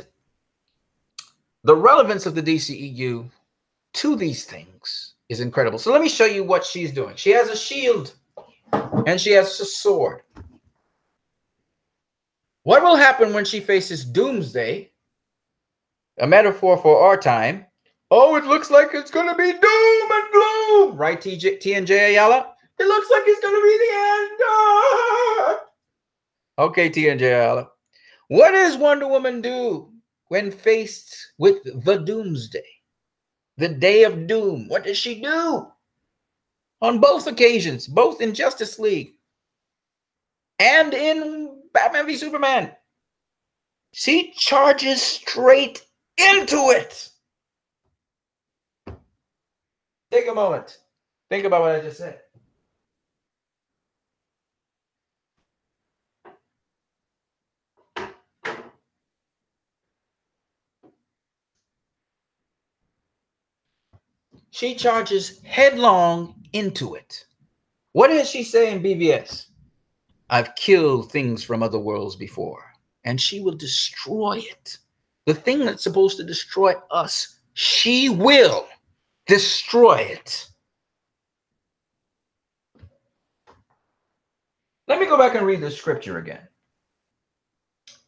the relevance of the DCEU to these things is incredible. So let me show you what she's doing. She has a shield and she has a sword. What will happen when she faces doomsday? A metaphor for our time. Oh, it looks like it's going to be doom and gloom. Right, TNJ Ayala? It looks like it's going to be the end. Ah! Okay, TNJ Ayala. What does Wonder Woman do when faced with the doomsday? The day of doom. What does she do? On both occasions, both in Justice League and in Batman v Superman. She charges straight into it. Take a moment. Think about what I just said. She charges headlong into it. What does she say in BVS? I've killed things from other worlds before, and she will destroy it. The thing that's supposed to destroy us, she will destroy it. Let me go back and read the scripture again.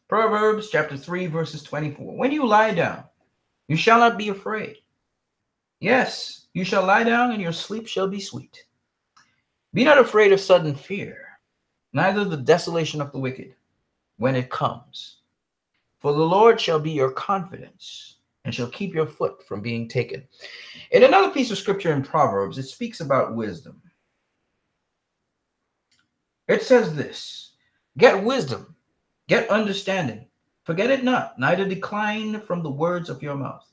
Proverbs chapter 3, verses 24. When you lie down, you shall not be afraid. Yes, you shall lie down, and your sleep shall be sweet. Be not afraid of sudden fear, neither the desolation of the wicked when it comes. For the Lord shall be your confidence, and shall keep your foot from being taken. In another piece of scripture in Proverbs, it speaks about wisdom. It says this: get wisdom, get understanding. Forget it not, neither decline from the words of your mouth.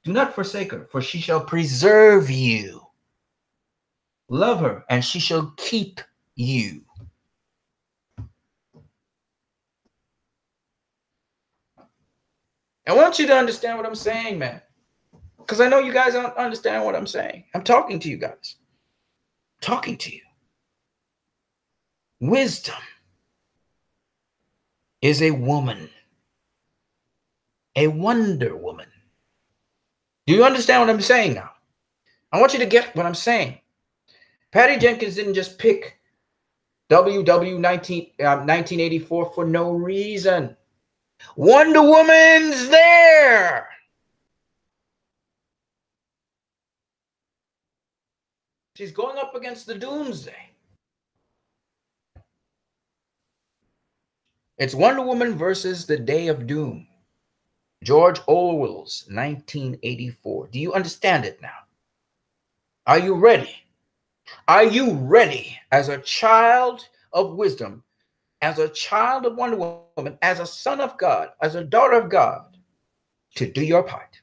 Do not forsake her, for she shall preserve you. Love her, and she shall keep you. I want you to understand what I'm saying, man. Because I know you guys don't understand what I'm saying. I'm talking to you guys. Talking to you. Wisdom is a woman. A Wonder Woman. Do you understand what I'm saying now? I want you to get what I'm saying. Patty Jenkins didn't just pick WW 1984 for no reason. Wonder Woman's there. She's going up against the doomsday. It's Wonder Woman versus the Day of Doom. George Orwell's 1984. Do you understand it now? Are you ready? Are you ready as a child of wisdom, as a child of Wonder Woman, as a son of God, as a daughter of God, to do your part?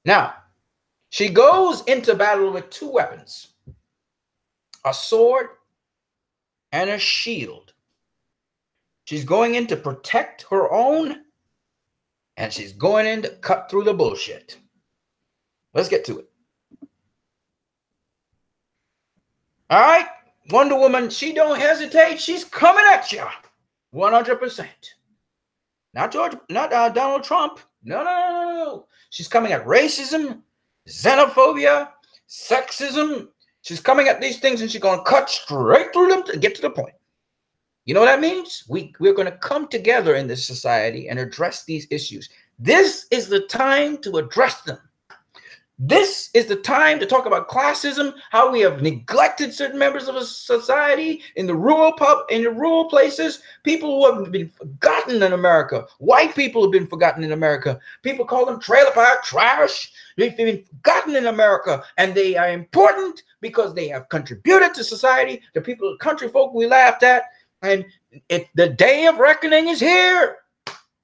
Now, she goes into battle with two weapons, a sword and a shield. She's going in to protect her own, and she's going in to cut through the bullshit. Let's get to it. All right, Wonder Woman, she don't hesitate. She's coming at you, 100%. Not Donald Trump. No. She's coming at racism, xenophobia, sexism. She's coming at these things, and she's going to cut straight through them to get to the point. You know what that means? We're going to come together in this society and address these issues. This is the time to address them. This is the time to talk about classism, how we have neglected certain members of a society in the rural places, people who have been forgotten in America. White people have been forgotten in America. People call them trailer park trash. They've been forgotten in America, and they are important because they have contributed to society, the people, country folk we laughed at, and the day of reckoning is here.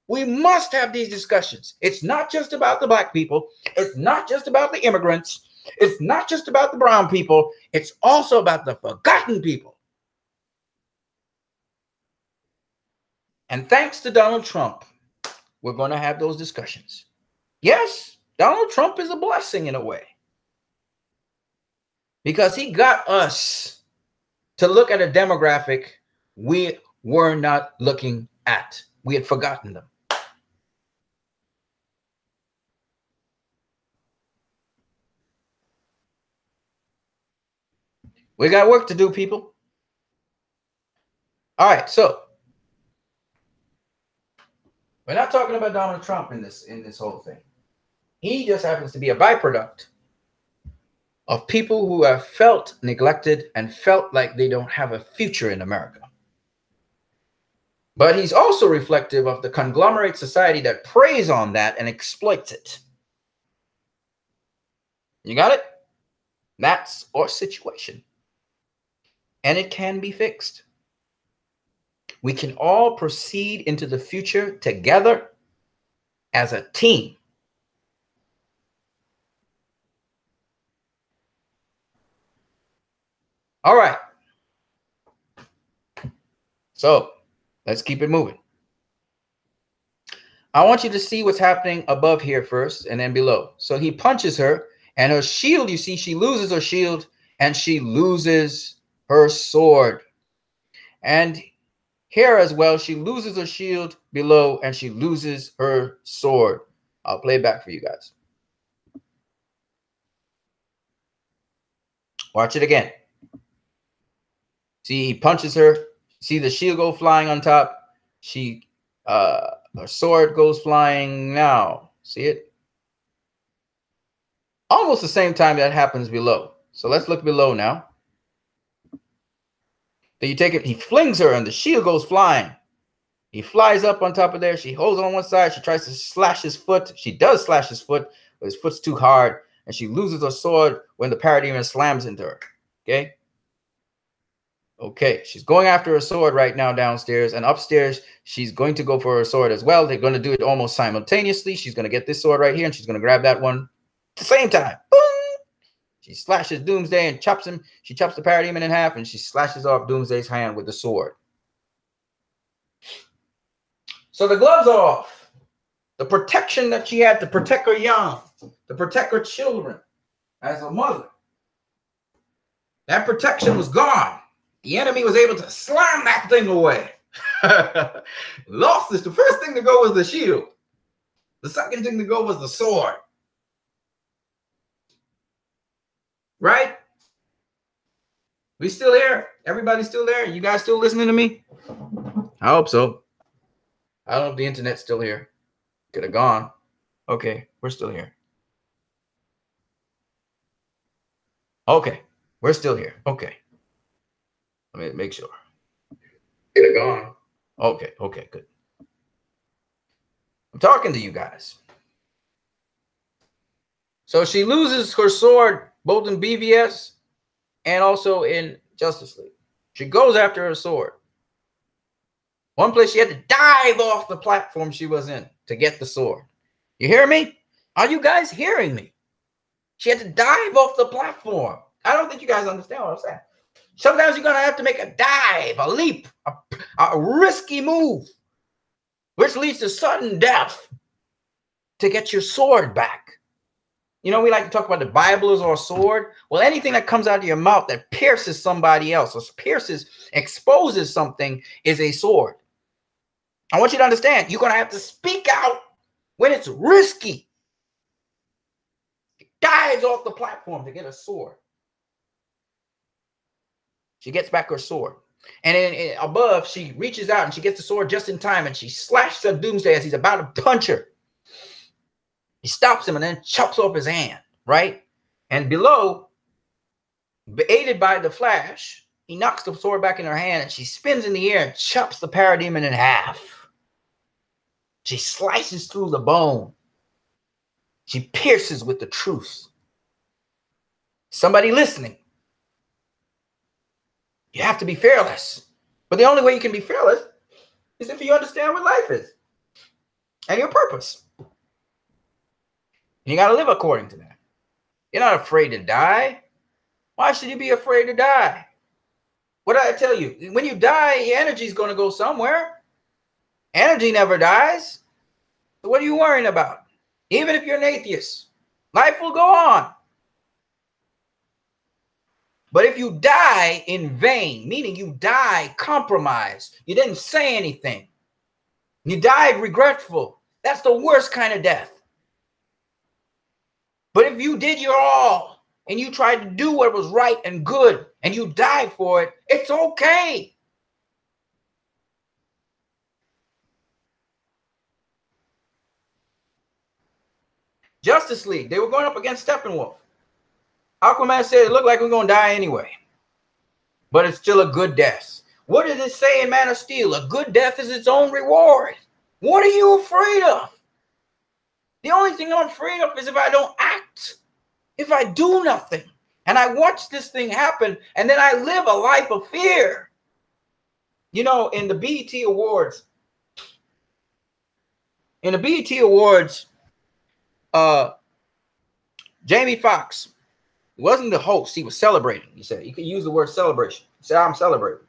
We must have these discussions. It's not just about the black people. It's not just about the immigrants. It's not just about the brown people. It's also about the forgotten people. And thanks to Donald Trump, we're going to have those discussions. Yes, Donald Trump is a blessing in a way, because he got us to look at a demographic we were not looking at. We had forgotten them. We got work to do, people. All right, so we're not talking about Donald Trump in this whole thing. He just happens to be a byproduct of people who have felt neglected and felt like they don't have a future in America. But he's also reflective of the conglomerate society that preys on that and exploits it. You got it? That's our situation. And it can be fixed. We can all proceed into the future together as a team. All right. So let's keep it moving. I want you to see what's happening above here first and then below. So he punches her, and her shield, you see, she loses her shield and she loses her sword. And here as well, she loses her shield below and she loses her sword. I'll play it back for you guys. Watch it again. See, he punches her. See the shield go flying on top. Her sword goes flying now. See it? Almost the same time that happens below. So let's look below now. Then you take it, he flings her and the shield goes flying. He flies up on top of there. She holds on one side. She tries to slash his foot. She does slash his foot, but his foot's too hard. and she loses her sword when the parademon slams into her. Okay. Okay, she's going after her sword right now downstairs, and upstairs she's going to go for her sword as well. They're going to do it almost simultaneously. She's going to get this sword right here, and she's going to grab that one at the same time. Boom! She slashes Doomsday and chops him. She chops the parademon in half, and she slashes off Doomsday's hand with the sword. So the gloves are off. The protection that she had to protect her young, to protect her children as a mother, that protection was gone. The enemy was able to slam that thing away. Lost this. The first thing to go was the shield. The second thing to go was the sword. Right? We still here? Everybody still there? You guys still listening to me? I hope so. I don't know if the internet's still here. Could have gone. Okay, we're still here. Okay, we're still here. Okay. Let me make sure. Could have gone. Okay, okay, good. I'm talking to you guys. So she loses her sword both in BVS and also in Justice League. She goes after her sword. One place she had to dive off the platform she was in to get the sword. You hear me? Are you guys hearing me? She had to dive off the platform. I don't think you guys understand what I'm saying. Sometimes you're going to have to make a dive, a leap, a risky move, which leads to sudden death to get your sword back. You know, we like to talk about the Bible as our sword. Well, anything that comes out of your mouth that pierces somebody else or exposes something is a sword. I want you to understand, you're going to have to speak out when it's risky. She dives off the platform to get a sword. She gets back her sword. And then above, she reaches out and she gets the sword just in time, and she slashes at Doomsday as he's about to punch her. He stops him and then chops off his hand, right? And below, aided by the Flash, he knocks the sword back in her hand, and she spins in the air and chops the parademon in half. She slices through the bone. She pierces with the truth. Somebody listening. You have to be fearless. But the only way you can be fearless is if you understand what life is and your purpose. And you got to live according to that. You're not afraid to die. Why should you be afraid to die? What did I tell you? When you die, your energy is going to go somewhere. Energy never dies. So what are you worrying about? Even if you're an atheist, life will go on. But if you die in vain, meaning you die compromised, you didn't say anything, you died regretful, that's the worst kind of death. But if you did your all and you tried to do what was right and good and you died for it, it's okay. Justice League, they were going up against Steppenwolf. Aquaman said it looked like we're going to die anyway, but it's still a good death. What does it say in Man of Steel? A good death is its own reward. What are you afraid of? The only thing I'm afraid of is if I don't act, if I do nothing, and I watch this thing happen, and then I live a life of fear. You know, in the BET Awards, Jamie Foxx, he wasn't the host. He was celebrating. He said, you could use the word celebration. He said, I'm celebrating.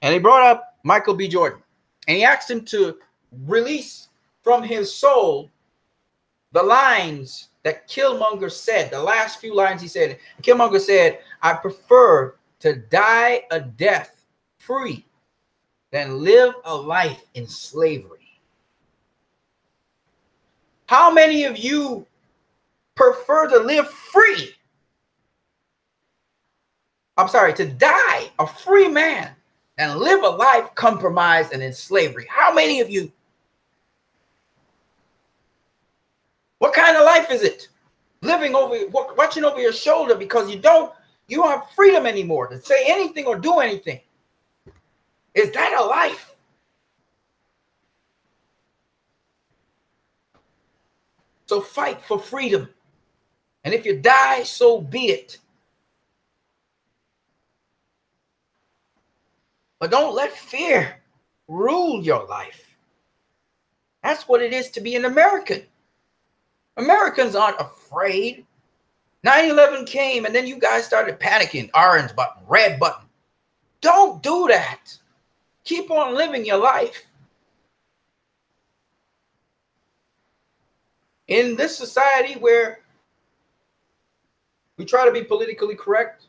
And he brought up Michael B. Jordan. And he asked him to release from his soul the lines that Killmonger said. The last few lines he said. Killmonger said, I prefer to die a death free than live a life in slavery. How many of you prefer to live free? I'm sorry, to die a free man and live a life compromised and in slavery. How many of you? What kind of life is it? Living over, watching over your shoulder because you don't have freedom anymore to say anything or do anything. Is that a life? So fight for freedom And if you die, so be it. But don't let fear rule your life. That's what it is to be an American. Americans aren't afraid. 9/11 came and then you guys started panicking. Orange button, red button. Don't do that. Keep on living your life. In this society where we try to be politically correct,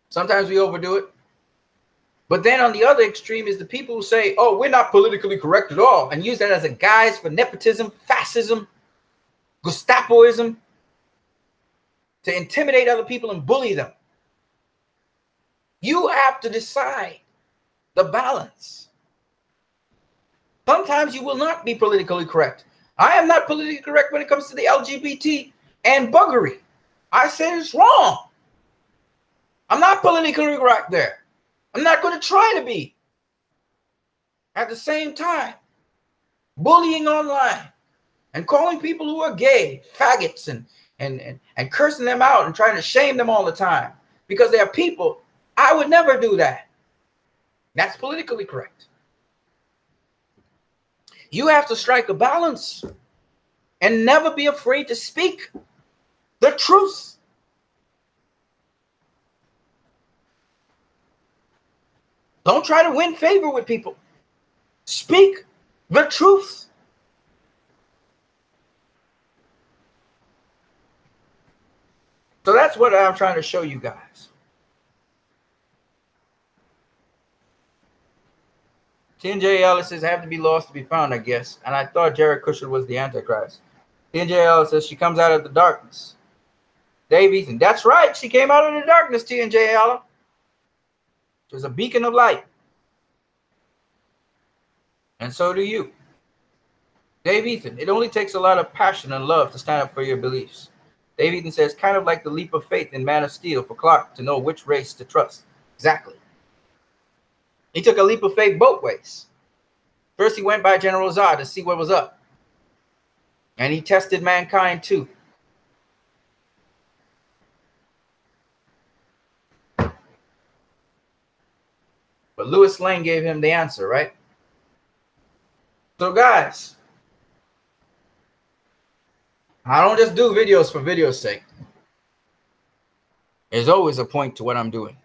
sometimes we overdo it. But then on the other extreme is the people who say, oh, we're not politically correct at all, and use that as a guise for nepotism, fascism, Gestapoism, to intimidate other people and bully them. You have to decide the balance. Sometimes you will not be politically correct. I am not politically correct when it comes to the LGBT and buggery. I said it's wrong. I'm not politically correct there. I'm not going to try to be. At the same time, bullying online and calling people who are gay faggots and cursing them out and trying to shame them all the time because they're people, I would never do that. That's politically correct. You have to strike a balance and never be afraid to speak the truth. Don't try to win favor with people. Speak the truth. So that's what I'm trying to show you guys. T&J Ellis says, have to be lost to be found, I guess. And I thought Jared Kushner was the Antichrist. T&J Ellis says, she comes out of the darkness. Dave Ethan, that's right. She came out of the darkness, T&J Ellis. She was a beacon of light. And so do you. Dave Ethan, it only takes a lot of passion and love to stand up for your beliefs. Dave Ethan says, kind of like the leap of faith in Man of Steel for Clark to know which race to trust. Exactly. He took a leap of faith both ways. First, he went by General Zod to see what was up. And he tested mankind too. But Louis Lane gave him the answer, right? So guys, I don't just do videos for video's sake. There's always a point to what I'm doing.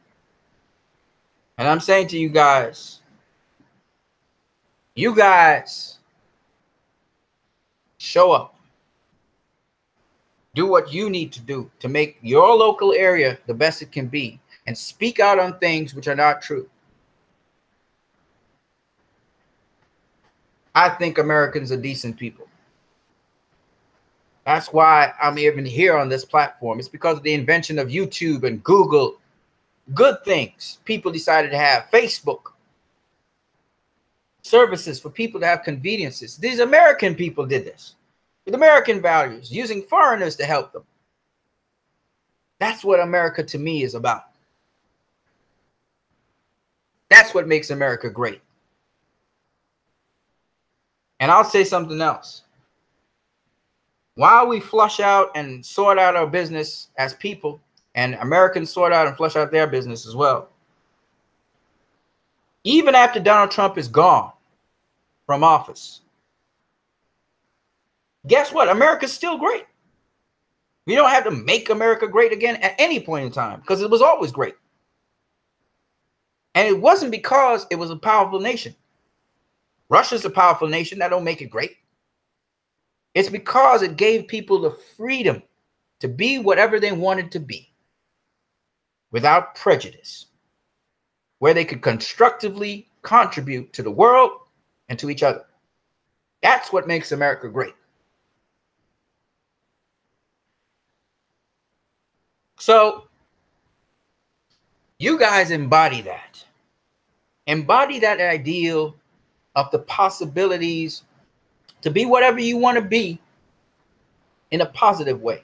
And I'm saying to you guys show up. Do what you need to do to make your local area the best it can be. And speak out on things which are not true. I think Americans are decent people. That's why I'm even here on this platform. It's because of the invention of YouTube and Google. Good things people decided to have. Facebook. Services for people to have conveniences. These American people did this. With American values. Using foreigners to help them. That's what America to me is about. That's what makes America great. And I'll say something else. While we flush out and sort out our business as people, and Americans sort out and flush out their business as well, even after Donald Trump is gone from office, guess what? America's still great. We don't have to make America great again at any point in time because it was always great. And it wasn't because it was a powerful nation. Russia's a powerful nation. That don't make it great. It's because it gave people the freedom to be whatever they wanted to be without prejudice, where they could constructively contribute to the world and to each other. That's what makes America great. So you guys embody that. Embody that ideal of the possibilities to be whatever you want to be in a positive way.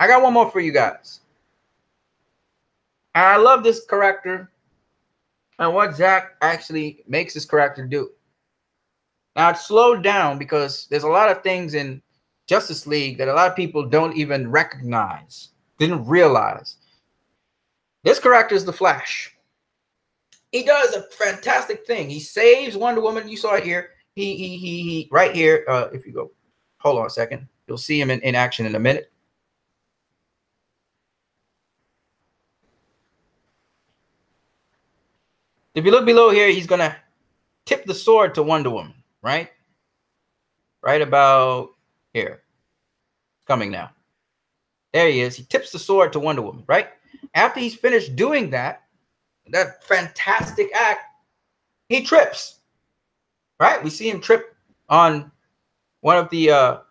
I got one more for you guys. And I love this character and what Zach actually makes this character do. Now it's slowed down because there's a lot of things in Justice League that a lot of people don't even recognize, didn't realize. This character is the Flash. He does a fantastic thing. He saves Wonder Woman. You saw it here. He right here. If you go, hold on a second. You'll see him in action in a minute. If you look below here, he's going to tip the sword to Wonder Woman, right? Right about here. Coming now. There he is. He tips the sword to Wonder Woman, right? After he's finished doing that fantastic act, he trips, right? We see him trip on one of the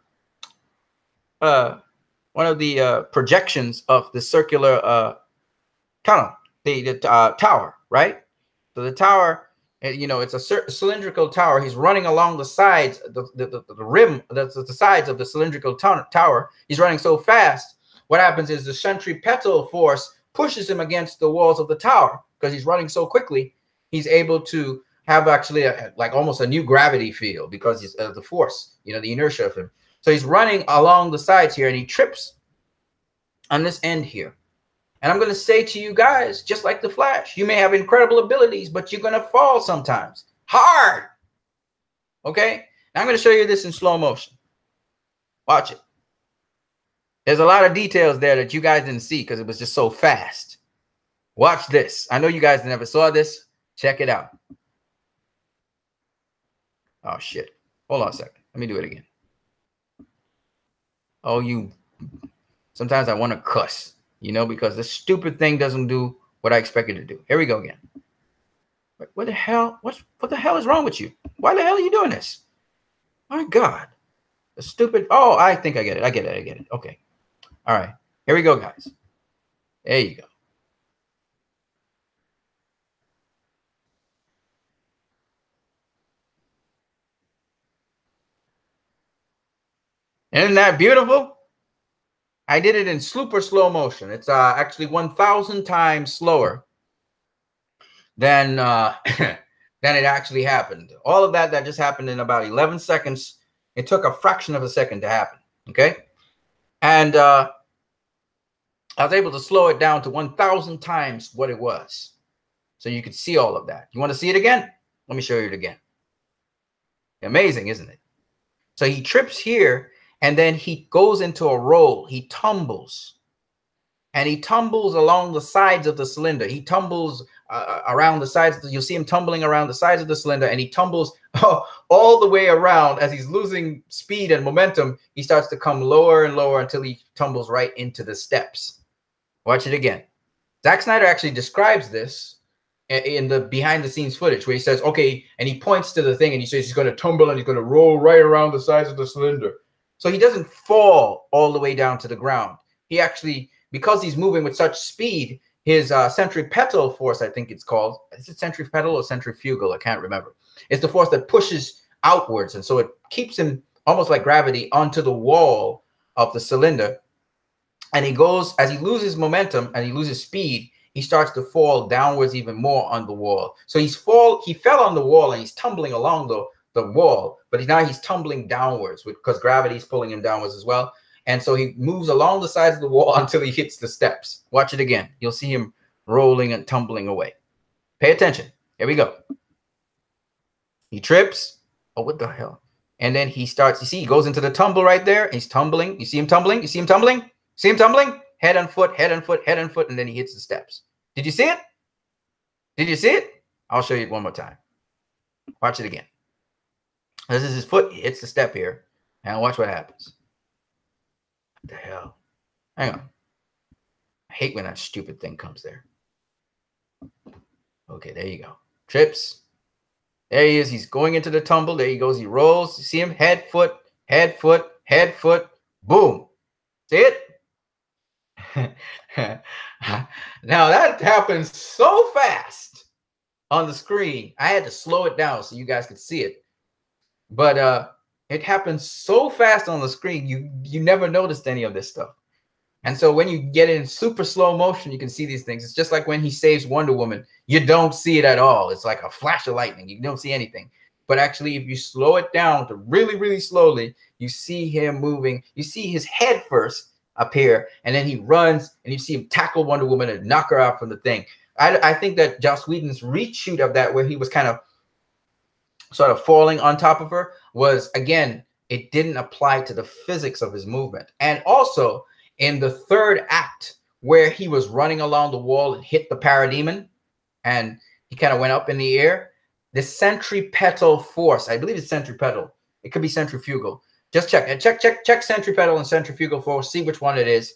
projections of the circular tunnel, the tower, right? So the tower, you know, it's a cylindrical tower. He's running along the sides, the rim, the sides of the cylindrical tower. He's running so fast. What happens is the centripetal force pushes him against the walls of the tower because he's running so quickly. He's able to have actually like almost a new gravity field because he's the force, you know, the inertia of him. So he's running along the sides here and he trips on this end here. And I'm going to say to you guys, just like the Flash, you may have incredible abilities, but you're going to fall sometimes hard. Okay. Now I'm going to show you this in slow motion. Watch it. There's a lot of details there that you guys didn't see because it was just so fast. Watch this. I know you guys never saw this. Check it out. Oh, shit. Hold on a second. Let me do it again. Oh, you. Sometimes I want to cuss, you know, because this stupid thing doesn't do what I expect it to do. Here we go again. What the hell? What the hell is wrong with you? Why the hell are you doing this? My God. The stupid. Oh, I think I get it. I get it. Okay. All right. Here we go, guys. There you go. Isn't that beautiful? I did it in super slow motion. It's actually 1,000 times slower than than it actually happened. All of that just happened in about 11 seconds. It took a fraction of a second to happen. Okay, and I was able to slow it down to 1,000 times what it was, so you could see all of that. You want to see it again? Let me show you it again. Amazing, isn't it? So he trips here. And then he goes into a roll. He tumbles. And he tumbles along the sides of the cylinder. He tumbles around the sides. You'll see him tumbling around the sides of the cylinder. And he tumbles all the way around. As he's losing speed and momentum, he starts to come lower and lower until he tumbles right into the steps. Watch it again. Zack Snyder actually describes this in the behind-the-scenes footage where he says, okay, and he points to the thing and he says he's going to tumble and he's going to roll right around the sides of the cylinder. So he doesn't fall all the way down to the ground. He actually, because he's moving with such speed, his centripetal force, I think it's called. Is it centripetal or centrifugal? I can't remember. It's the force that pushes outwards. And so it keeps him almost like gravity onto the wall of the cylinder. And he goes, as he loses momentum and he loses speed, he starts to fall downwards even more on the wall. So he fell on the wall and he's tumbling along the wall, but now he's tumbling downwards because gravity is pulling him downwards as well. And so he moves along the sides of the wall until he hits the steps. Watch it again. You'll see him rolling and tumbling away. Pay attention. Here we go. He trips. Oh, what the hell? And then he starts, you see, he goes into the tumble right there. He's tumbling. You see him tumbling? You see him tumbling? See him tumbling? Head and foot, head and foot, head and foot, and then he hits the steps. Did you see it? Did you see it? I'll show you it one more time. Watch it again. This is his foot. He hits the step here. Now watch what happens. What the hell? Hang on. I hate when that stupid thing comes there. Okay, there you go. Trips. There he is. He's going into the tumble. There he goes. He rolls. You see him? Head, foot, head, foot, head, foot. Boom. See it? Now that happens so fast on the screen. I had to slow it down so you guys could see it. But it happens so fast on the screen, you never noticed any of this stuff. And so when you get in super slow motion, you can see these things. It's just like when he saves Wonder Woman. You don't see it at all. It's like a flash of lightning. You don't see anything. but actually if you slow it down to really, really slowly, you see him moving. You see his head first appear, and then he runs, and you see him tackle Wonder Woman and knock her out from the thing. I think that Joss Whedon's reshoot of that, where he was kind of sort of falling on top of her, was, again, it didn't apply to the physics of his movement. And also in the third act, where he was running along the wall and hit the parademon, and he kind of went up in the air, the centripetal force, I believe it's centripetal, it could be centrifugal, just check centripetal and centrifugal force, see which one it is.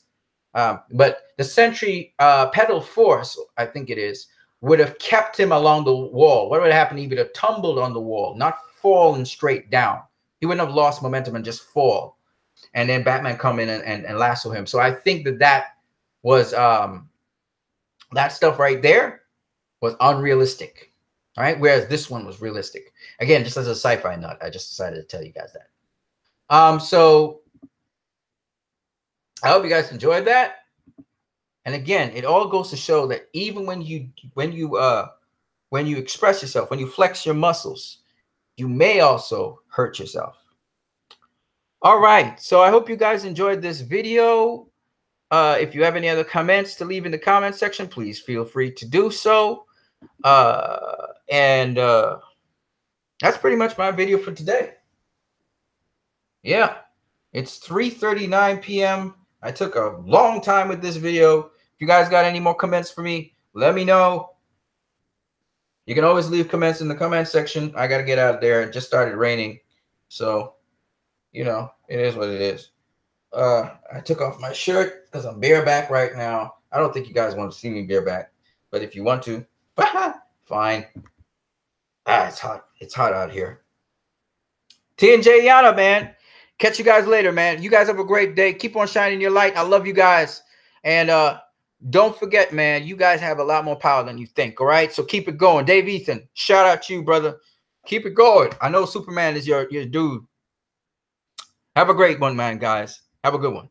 But the centripetal force, I think it is, would have kept him along the wall. What would happen? He would have tumbled on the wall, not fallen straight down. He wouldn't have lost momentum and just fall. And then Batman come in and lasso him. So I think that was that stuff right there was unrealistic. All right. Whereas this one was realistic. Again, just as a sci-fi nut, I just decided to tell you guys that. So I hope you guys enjoyed that. And again, it all goes to show that even when you express yourself, when you flex your muscles, you may also hurt yourself. All right. So I hope you guys enjoyed this video. If you have any other comments to leave in the comment section, please feel free to do so. And that's pretty much my video for today. Yeah, it's 3:39 p.m. I took a long time with this video. If you guys got any more comments for me, let me know. You can always leave comments in the comment section. I got to get out there. It just started raining. So, you know, it is what it is. I took off my shirt because I'm bareback right now. I don't think you guys want to see me bareback. But if you want to, fine. It's hot. It's hot out here. T&J Yana, man. Catch you guys later, man. You guys have a great day. Keep on shining your light. I love you guys. And don't forget, man, you guys have a lot more power than you think, all right? So keep it going. Dave Ethan, shout out to you, brother. Keep it going. I know Superman is your dude. Have a great one, man, guys. Have a good one.